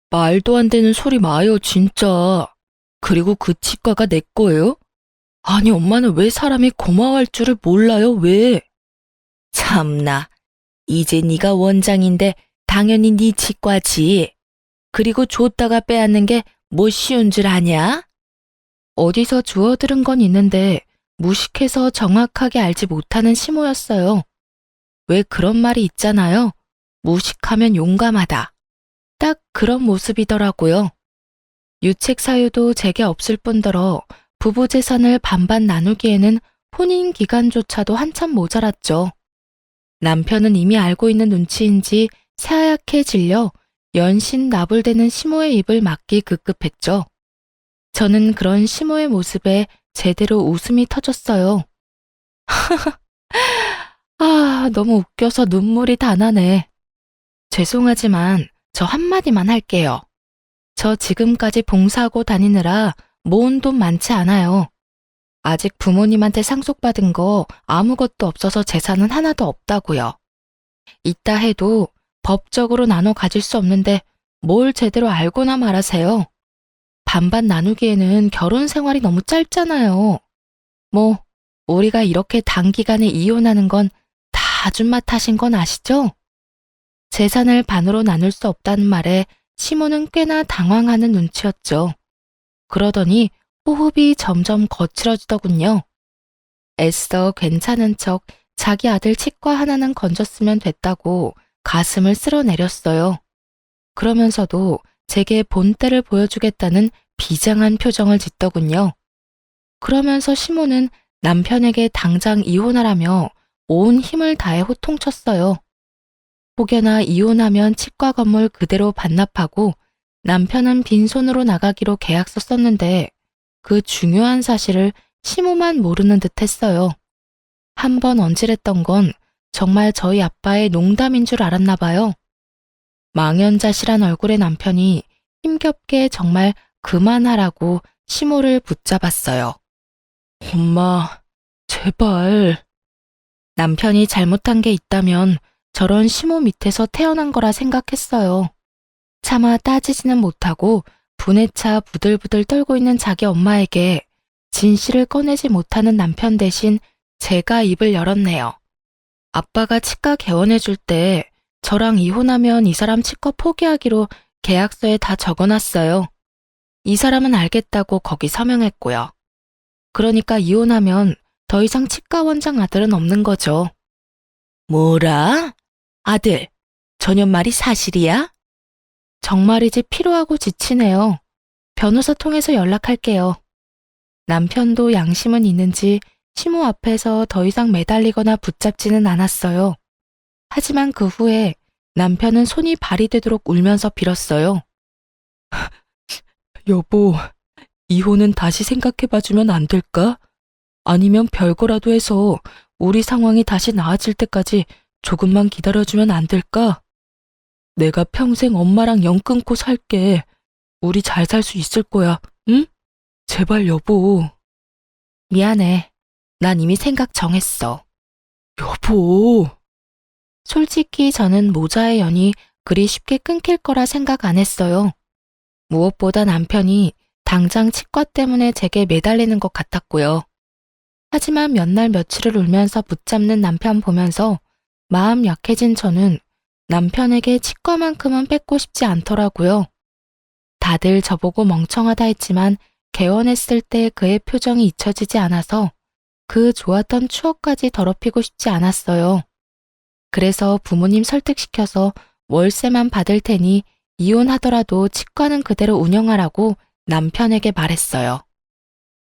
Speaker 1: 말도 안 되는 소리 마요 진짜. 그리고 그 치과가 내 거예요? 아니 엄마는 왜 사람이 고마워할 줄을 몰라요 왜? 참나. 이제 네가 원장인데 당연히 네 치과지. 그리고 줬다가 빼앗는 게 뭐 쉬운 줄 아냐? 어디서 주워들은 건 있는데 무식해서 정확하게 알지 못하는 시모였어요. 왜 그런 말이 있잖아요. 무식하면 용감하다. 딱 그런 모습이더라고요. 유책 사유도 제게 없을 뿐더러 부부 재산을 반반 나누기에는 혼인 기간조차도 한참 모자랐죠. 남편은 이미 알고 있는 눈치인지 새하얗게 질려 연신 나불대는 시모의 입을 막기 급급했죠. 저는 그런 시모의 모습에 제대로 웃음이 터졌어요. 너무 웃겨서 눈물이 다 나네. 죄송하지만 저 한마디만 할게요. 저 지금까지 봉사하고 다니느라 모은 돈 많지 않아요. 아직 부모님한테 상속받은 거 아무것도 없어서 재산은 하나도 없다고요. 있다 해도 법적으로 나눠 가질 수 없는데 뭘 제대로 알고나 말하세요. 반반 나누기에는 결혼 생활이 너무 짧잖아요. 뭐 우리가 이렇게 단기간에 이혼하는 건 다 아줌마 탓인 건 아시죠? 재산을 반으로 나눌 수 없다는 말에 시모는 꽤나 당황하는 눈치였죠. 그러더니 호흡이 점점 거칠어지더군요. 애써 괜찮은 척 자기 아들 치과 하나는 건졌으면 됐다고 가슴을 쓸어내렸어요. 그러면서도 제게 본때를 보여주겠다는 비장한 표정을 짓더군요. 그러면서 시모는 남편에게 당장 이혼하라며 온 힘을 다해 호통쳤어요. 혹여나 이혼하면 치과 건물 그대로 반납하고 남편은 빈손으로 나가기로 계약서 썼는데 그 중요한 사실을 시모만 모르는 듯 했어요. 한 번 언질했던 건 정말 저희 아빠의 농담인 줄 알았나 봐요. 망연자실한 얼굴의 남편이 힘겹게 정말 그만하라고 시모를 붙잡았어요. 엄마, 제발. 남편이 잘못한 게 있다면 저런 시모 밑에서 태어난 거라 생각했어요. 차마 따지지는 못하고 분에 차 부들부들 떨고 있는 자기 엄마에게 진실을 꺼내지 못하는 남편 대신 제가 입을 열었네요. 아빠가 치과 개원해줄 때 저랑 이혼하면 이 사람 치과 포기하기로 계약서에 다 적어놨어요. 이 사람은 알겠다고 거기 서명했고요. 그러니까 이혼하면 더 이상 치과 원장 아들은 없는 거죠. 뭐라? 아들, 저년 말이 사실이야? 정말이지 피로하고 지치네요. 변호사 통해서 연락할게요. 남편도 양심은 있는지 시모 앞에서 더 이상 매달리거나 붙잡지는 않았어요. 하지만 그 후에 남편은 손이 발이 되도록 울면서 빌었어요. 여보, 이혼은 다시 생각해봐주면 안 될까? 아니면 별거라도 해서 우리 상황이 다시 나아질 때까지 조금만 기다려주면 안 될까? 내가 평생 엄마랑 연 끊고 살게. 우리 잘 살 수 있을 거야, 응? 제발 여보. 미안해. 난 이미 생각 정했어. 여보. 솔직히 저는 모자의 연이 그리 쉽게 끊길 거라 생각 안 했어요. 무엇보다 남편이 당장 치과 때문에 제게 매달리는 것 같았고요. 하지만 몇 날 며칠을 울면서 붙잡는 남편 보면서 마음 약해진 저는 남편에게 치과만큼은 뺏고 싶지 않더라고요. 다들 저보고 멍청하다 했지만 개원했을 때 그의 표정이 잊혀지지 않아서 그 좋았던 추억까지 더럽히고 싶지 않았어요. 그래서 부모님 설득시켜서 월세만 받을 테니 이혼하더라도 치과는 그대로 운영하라고 남편에게 말했어요.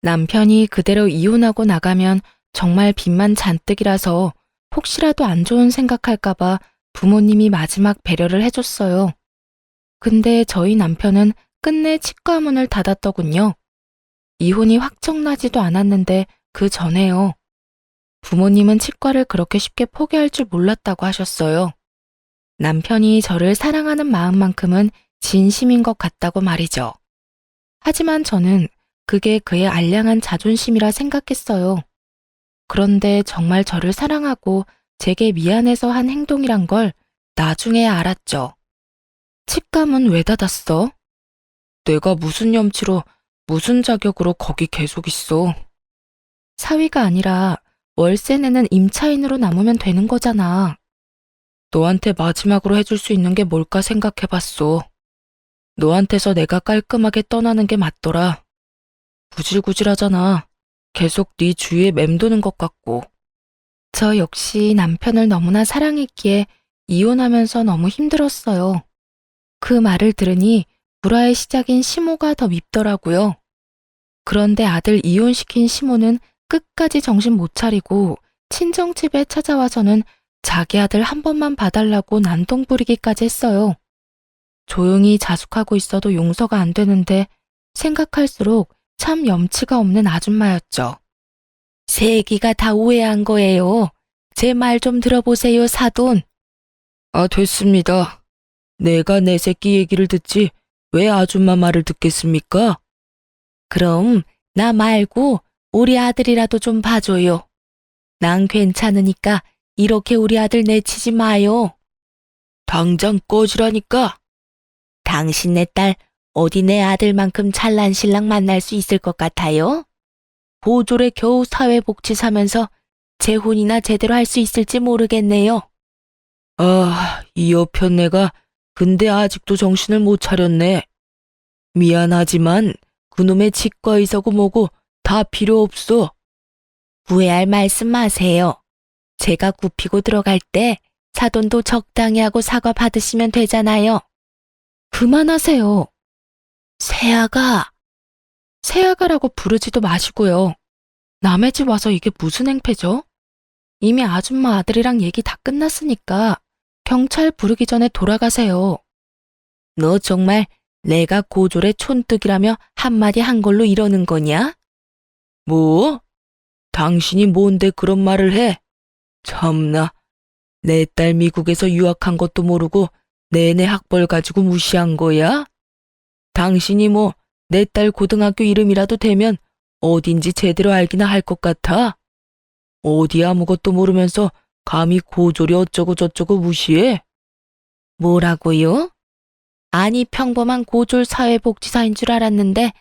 Speaker 1: 남편이 그대로 이혼하고 나가면 정말 빚만 잔뜩이라서 혹시라도 안 좋은 생각할까봐 부모님이 마지막 배려를 해줬어요. 근데 저희 남편은 끝내 치과 문을 닫았더군요. 이혼이 확정나지도 않았는데 그 전에요. 부모님은 치과를 그렇게 쉽게 포기할 줄 몰랐다고 하셨어요. 남편이 저를 사랑하는 마음만큼은 진심인 것 같다고 말이죠. 하지만 저는 그게 그의 알량한 자존심이라 생각했어요. 그런데 정말 저를 사랑하고 제게 미안해서 한 행동이란 걸 나중에 알았죠. 치과문 왜 닫았어? 내가 무슨 염치로 무슨 자격으로 거기 계속 있어. 사위가 아니라 월세 내는 임차인으로 남으면 되는 거잖아. 너한테 마지막으로 해줄 수 있는 게 뭘까 생각해봤어. 너한테서 내가 깔끔하게 떠나는 게 맞더라. 구질구질하잖아. 계속 네 주위에 맴도는 것 같고. 저 역시 남편을 너무나 사랑했기에 이혼하면서 너무 힘들었어요. 그 말을 들으니 불화의 시작인 시모가 더 밉더라고요. 그런데 아들 이혼시킨 시모는 끝까지 정신 못 차리고 친정집에 찾아와서는 자기 아들 한 번만 봐달라고 난동 부리기까지 했어요. 조용히 자숙하고 있어도 용서가 안 되는데 생각할수록 참 염치가 없는 아줌마였죠. 세기가 다 오해한 거예요. 제 말 좀 들어보세요, 사돈. 아, 됐습니다. 내가 내 새끼 얘기를 듣지 왜 아줌마 말을 듣겠습니까? 그럼 나 말고 우리 아들이라도 좀 봐줘요. 난 괜찮으니까 이렇게 우리 아들 내치지 마요. 당장 꺼지라니까. 당신네 딸 어디 내 아들만큼 잘난 신랑 만날 수 있을 것 같아요? 보졸에 겨우 사회복지 사면서 재혼이나 제대로 할 수 있을지 모르겠네요. 아, 이 여편네가 근데 아직도 정신을 못 차렸네. 미안하지만 그놈의 치과의사고 뭐고 다 필요 없어. 후회할 말씀 마세요. 제가 굽히고 들어갈 때 사돈도 적당히 하고 사과 받으시면 되잖아요. 그만하세요. 새아가. 새아가라고 부르지도 마시고요. 남의 집 와서 이게 무슨 행패죠? 이미 아줌마 아들이랑 얘기 다 끝났으니까 경찰 부르기 전에 돌아가세요. 너 정말 내가 고졸의 촌뜨기라며 한마디 한 걸로 이러는 거냐? 뭐? 당신이 뭔데 그런 말을 해? 참나, 내 딸 미국에서 유학한 것도 모르고 내내 학벌 가지고 무시한 거야? 당신이 뭐 내 딸 고등학교 이름이라도 되면 어딘지 제대로 알기나 할 것 같아? 어디 아무것도 모르면서 감히 고졸이 어쩌고 저쩌고 무시해? 뭐라고요? 아니 평범한 고졸 사회복지사인 줄 알았는데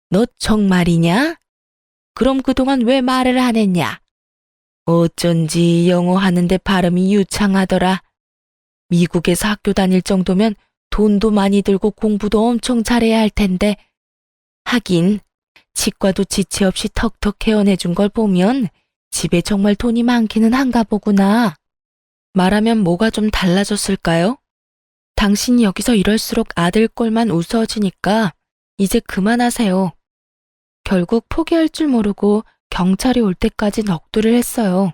Speaker 1: 너 정말이냐? 그럼 그동안 왜 말을 안 했냐? 어쩐지 영어 하는데 발음이 유창하더라. 미국에서 학교 다닐 정도면 돈도 많이 들고 공부도 엄청 잘해야 할 텐데 하긴 치과도 지체 없이 턱턱 개원해준 걸 보면 집에 정말 돈이 많기는 한가 보구나. 말하면 뭐가 좀 달라졌을까요? 당신이 여기서 이럴수록 아들 꼴만 우스워지니까 이제 그만하세요. 결국 포기할 줄 모르고 경찰이 올 때까지 넋두리를 했어요.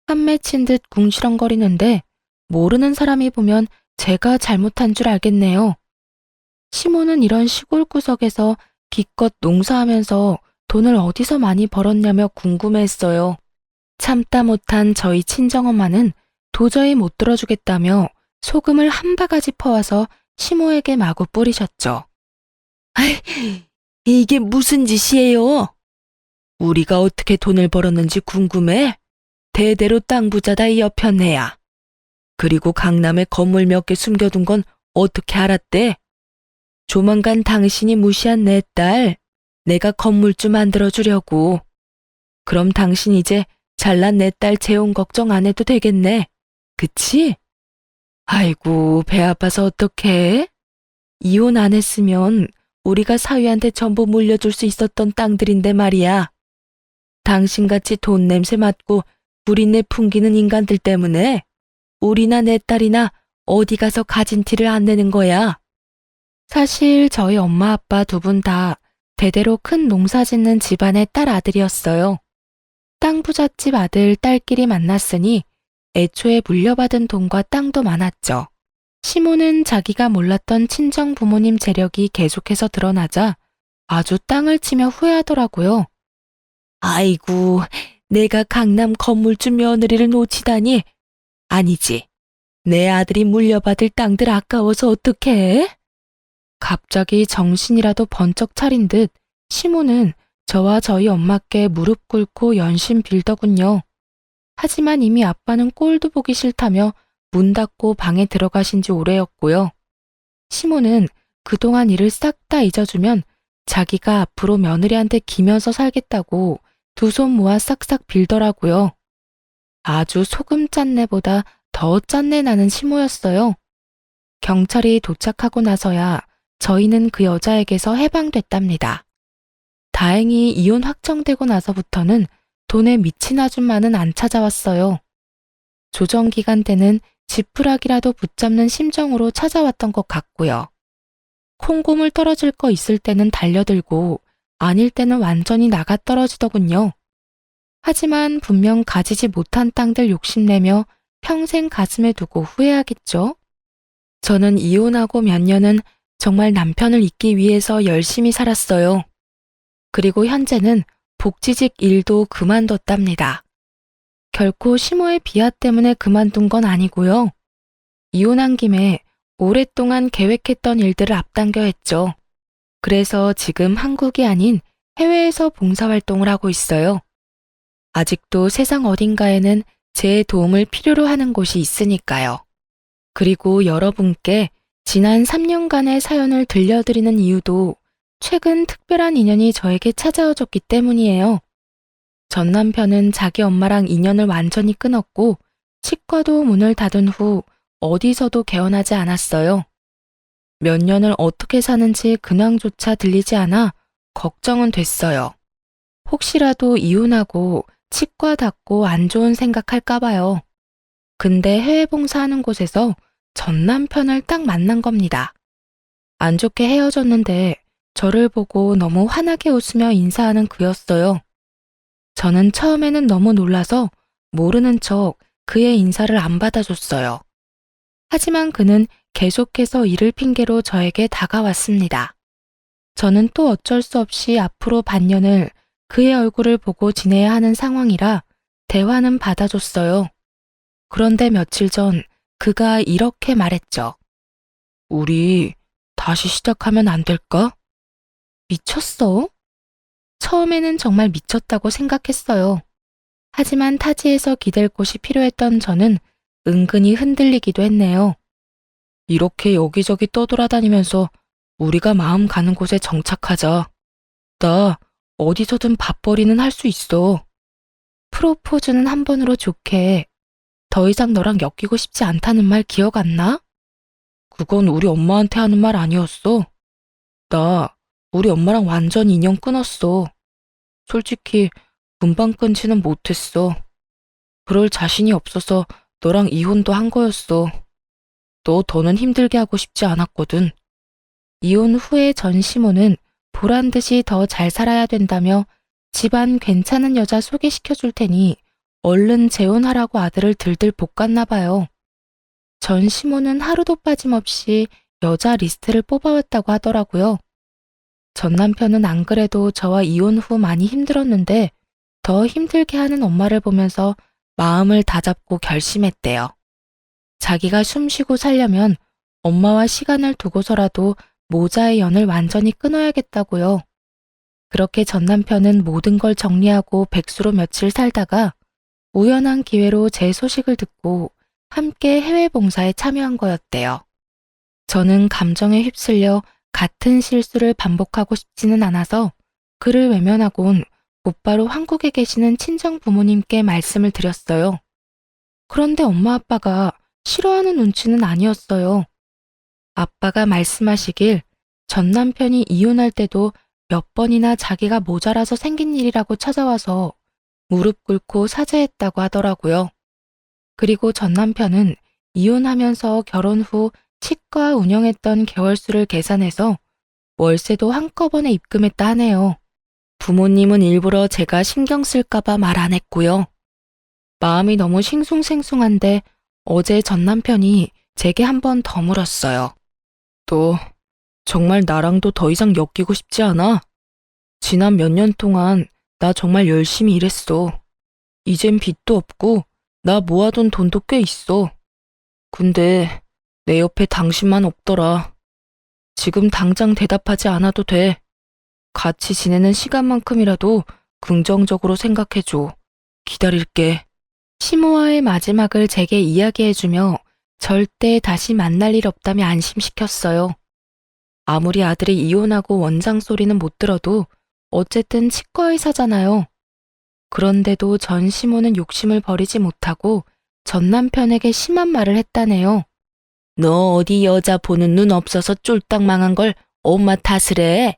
Speaker 1: 한 맺힌 듯 궁시렁거리는데 모르는 사람이 보면 제가 잘못한 줄 알겠네요. 시모는 이런 시골 구석에서 기껏 농사하면서 돈을 어디서 많이 벌었냐며 궁금해했어요. 참다 못한 저희 친정엄마는 도저히 못 들어주겠다며 소금을 한 바가지 퍼와서 시모에게 마구 뿌리셨죠. 아이, 이게 무슨 짓이에요? 우리가 어떻게 돈을 벌었는지 궁금해? 대대로 땅 부자다 이 여편네야. 그리고 강남에 건물 몇 개 숨겨둔 건 어떻게 알았대? 조만간 당신이 무시한 내 딸, 내가 건물주 만들어주려고. 그럼 당신 이제 잘난 내 딸 재혼 걱정 안 해도 되겠네. 그치? 아이고, 배 아파서 어떡해? 이혼 안 했으면 우리가 사위한테 전부 물려줄 수 있었던 땅들인데 말이야. 당신같이 돈 냄새 맡고 구린내 풍기는 인간들 때문에 우리나 내 딸이나 어디 가서 가진 티를 안 내는 거야. 사실 저희 엄마 아빠 두 분 다 대대로 큰 농사 짓는 집안의 딸 아들이었어요. 땅 부잣집 아들 딸끼리 만났으니 애초에 물려받은 돈과 땅도 많았죠. 시모는 자기가 몰랐던 친정 부모님 재력이 계속해서 드러나자 아주 땅을 치며 후회하더라고요. 아이고, 내가 강남 건물주 며느리를 놓치다니. 아니지, 내 아들이 물려받을 땅들 아까워서 어떡해? 갑자기 정신이라도 번쩍 차린 듯 시모는 저와 저희 엄마께 무릎 꿇고 연신 빌더군요. 하지만 이미 아빠는 꼴도 보기 싫다며 문 닫고 방에 들어가신 지 오래였고요. 시모는 그동안 일을 싹 다 잊어주면 자기가 앞으로 며느리한테 기면서 살겠다고 두 손 모아 싹싹 빌더라고요. 아주 소금 짠내보다 더 짠내 나는 시모였어요. 경찰이 도착하고 나서야 저희는 그 여자에게서 해방됐답니다. 다행히 이혼 확정되고 나서부터는 돈에 미친 아줌마는 안 찾아왔어요. 조정 기간 때는 지푸라기라도 붙잡는 심정으로 찾아왔던 것 같고요. 콩고물 떨어질 거 있을 때는 달려들고 아닐 때는 완전히 나가 떨어지더군요. 하지만 분명 가지지 못한 땅들 욕심내며 평생 가슴에 두고 후회하겠죠? 저는 이혼하고 몇 년은 정말 남편을 잊기 위해서 열심히 살았어요. 그리고 현재는 복지직 일도 그만뒀답니다. 결코 시모의 비하 때문에 그만둔 건 아니고요. 이혼한 김에 오랫동안 계획했던 일들을 앞당겨 했죠. 그래서 지금 한국이 아닌 해외에서 봉사활동을 하고 있어요. 아직도 세상 어딘가에는 제 도움을 필요로 하는 곳이 있으니까요. 그리고 여러분께 지난 3년간의 사연을 들려드리는 이유도 최근 특별한 인연이 저에게 찾아와줬기 때문이에요. 전 남편은 자기 엄마랑 인연을 완전히 끊었고 치과도 문을 닫은 후 어디서도 개원하지 않았어요. 몇 년을 어떻게 사는지 근황조차 들리지 않아 걱정은 됐어요. 혹시라도 이혼하고 치과 닫고 안 좋은 생각할까 봐요. 근데 해외 봉사하는 곳에서 전 남편을 딱 만난 겁니다. 안 좋게 헤어졌는데 저를 보고 너무 환하게 웃으며 인사하는 그였어요. 저는 처음에는 너무 놀라서 모르는 척 그의 인사를 안 받아줬어요. 하지만 그는 계속해서 일을 핑계로 저에게 다가왔습니다. 저는 또 어쩔 수 없이 앞으로 반년을 그의 얼굴을 보고 지내야 하는 상황이라 대화는 받아줬어요. 그런데 며칠 전 그가 이렇게 말했죠. 우리 다시 시작하면 안 될까? 미쳤어? 처음에는 정말 미쳤다고 생각했어요. 하지만 타지에서 기댈 곳이 필요했던 저는 은근히 흔들리기도 했네요. 이렇게 여기저기 떠돌아다니면서 우리가 마음 가는 곳에 정착하자. 나 어디서든 밥벌이는 할 수 있어. 프로포즈는 한 번으로 좋게. 더 이상 너랑 엮이고 싶지 않다는 말 기억 안 나? 그건 우리 엄마한테 하는 말 아니었어. 나 우리 엄마랑 완전 인연 끊었어. 솔직히 금방 끊지는 못했어. 그럴 자신이 없어서 너랑 이혼도 한 거였어. 너 더는 힘들게 하고 싶지 않았거든. 이혼 후에 전시모는 보란 듯이 더 잘 살아야 된다며 집안 괜찮은 여자 소개시켜 줄 테니 얼른 재혼하라고 아들을 들들 볶았나 봐요. 전시모는 하루도 빠짐없이 여자 리스트를 뽑아왔다고 하더라고요. 전 남편은 안 그래도 저와 이혼 후 많이 힘들었는데 더 힘들게 하는 엄마를 보면서 마음을 다잡고 결심했대요. 자기가 숨쉬고 살려면 엄마와 시간을 두고서라도 모자의 연을 완전히 끊어야겠다고요. 그렇게 전 남편은 모든 걸 정리하고 백수로 며칠 살다가 우연한 기회로 제 소식을 듣고 함께 해외 봉사에 참여한 거였대요. 저는 감정에 휩쓸려 같은 실수를 반복하고 싶지는 않아서 그를 외면하곤 곧바로 한국에 계시는 친정 부모님께 말씀을 드렸어요. 그런데 엄마 아빠가 싫어하는 눈치는 아니었어요. 아빠가 말씀하시길 전 남편이 이혼할 때도 몇 번이나 자기가 모자라서 생긴 일이라고 찾아와서 무릎 꿇고 사죄했다고 하더라고요. 그리고 전 남편은 이혼하면서 결혼 후 치과 운영했던 개월수를 계산해서 월세도 한꺼번에 입금했다 하네요. 부모님은 일부러 제가 신경 쓸까봐 말 안 했고요. 마음이 너무 싱숭생숭한데 어제 전 남편이 제게 한 번 더 물었어요. 너 정말 나랑도 더 이상 엮이고 싶지 않아? 지난 몇 년 동안 나 정말 열심히 일했어. 이젠 빚도 없고 나 모아둔 돈도 꽤 있어. 근데 내 옆에 당신만 없더라. 지금 당장 대답하지 않아도 돼. 같이 지내는 시간만큼이라도 긍정적으로 생각해줘. 기다릴게. 시모와의 마지막을 제게 이야기해주며 절대 다시 만날 일 없다며 안심시켰어요. 아무리 아들이 이혼하고 원장 소리는 못 들어도 어쨌든 치과의사잖아요. 그런데도 전 시모는 욕심을 버리지 못하고 전 남편에게 심한 말을 했다네요. 너 어디 여자 보는 눈 없어서 쫄딱 망한 걸 엄마 탓을 해?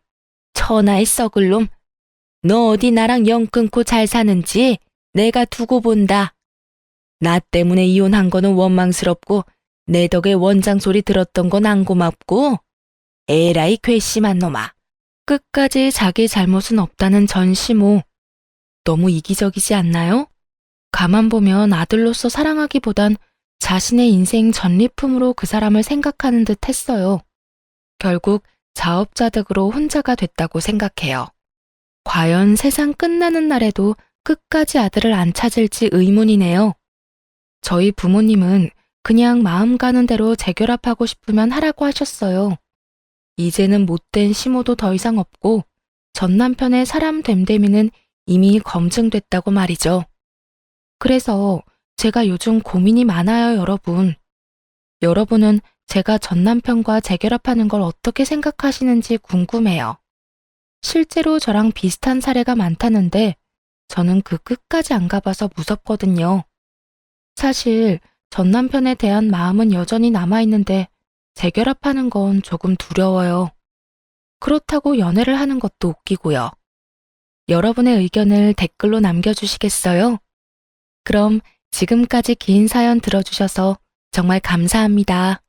Speaker 1: 천하의 썩을 놈. 너 어디 나랑 영 끊고 잘 사는지 내가 두고 본다. 나 때문에 이혼한 거는 원망스럽고 내 덕에 원장 소리 들었던 건 안 고맙고 에라이 괘씸한 놈아. 끝까지 자기 잘못은 없다는 전시모. 너무 이기적이지 않나요? 가만 보면 아들로서 사랑하기보단 자신의 인생 전리품으로 그 사람을 생각하는 듯 했어요. 결국 자업자득으로 혼자가 됐다고 생각해요. 과연 세상 끝나는 날에도 끝까지 아들을 안 찾을지 의문이네요. 저희 부모님은 그냥 마음 가는 대로 재결합하고 싶으면 하라고 하셨어요. 이제는 못된 시모도 더 이상 없고 전 남편의 사람 됨됨이는 이미 검증됐다고 말이죠. 그래서 제가 요즘 고민이 많아요, 여러분. 여러분은 제가 전 남편과 재결합하는 걸 어떻게 생각하시는지 궁금해요. 실제로 저랑 비슷한 사례가 많다는데 저는 그 끝까지 안 가봐서 무섭거든요. 사실 전 남편에 대한 마음은 여전히 남아있는데 재결합하는 건 조금 두려워요. 그렇다고 연애를 하는 것도 웃기고요. 여러분의 의견을 댓글로 남겨주시겠어요? 그럼 지금까지 긴 사연 들어주셔서 정말 감사합니다.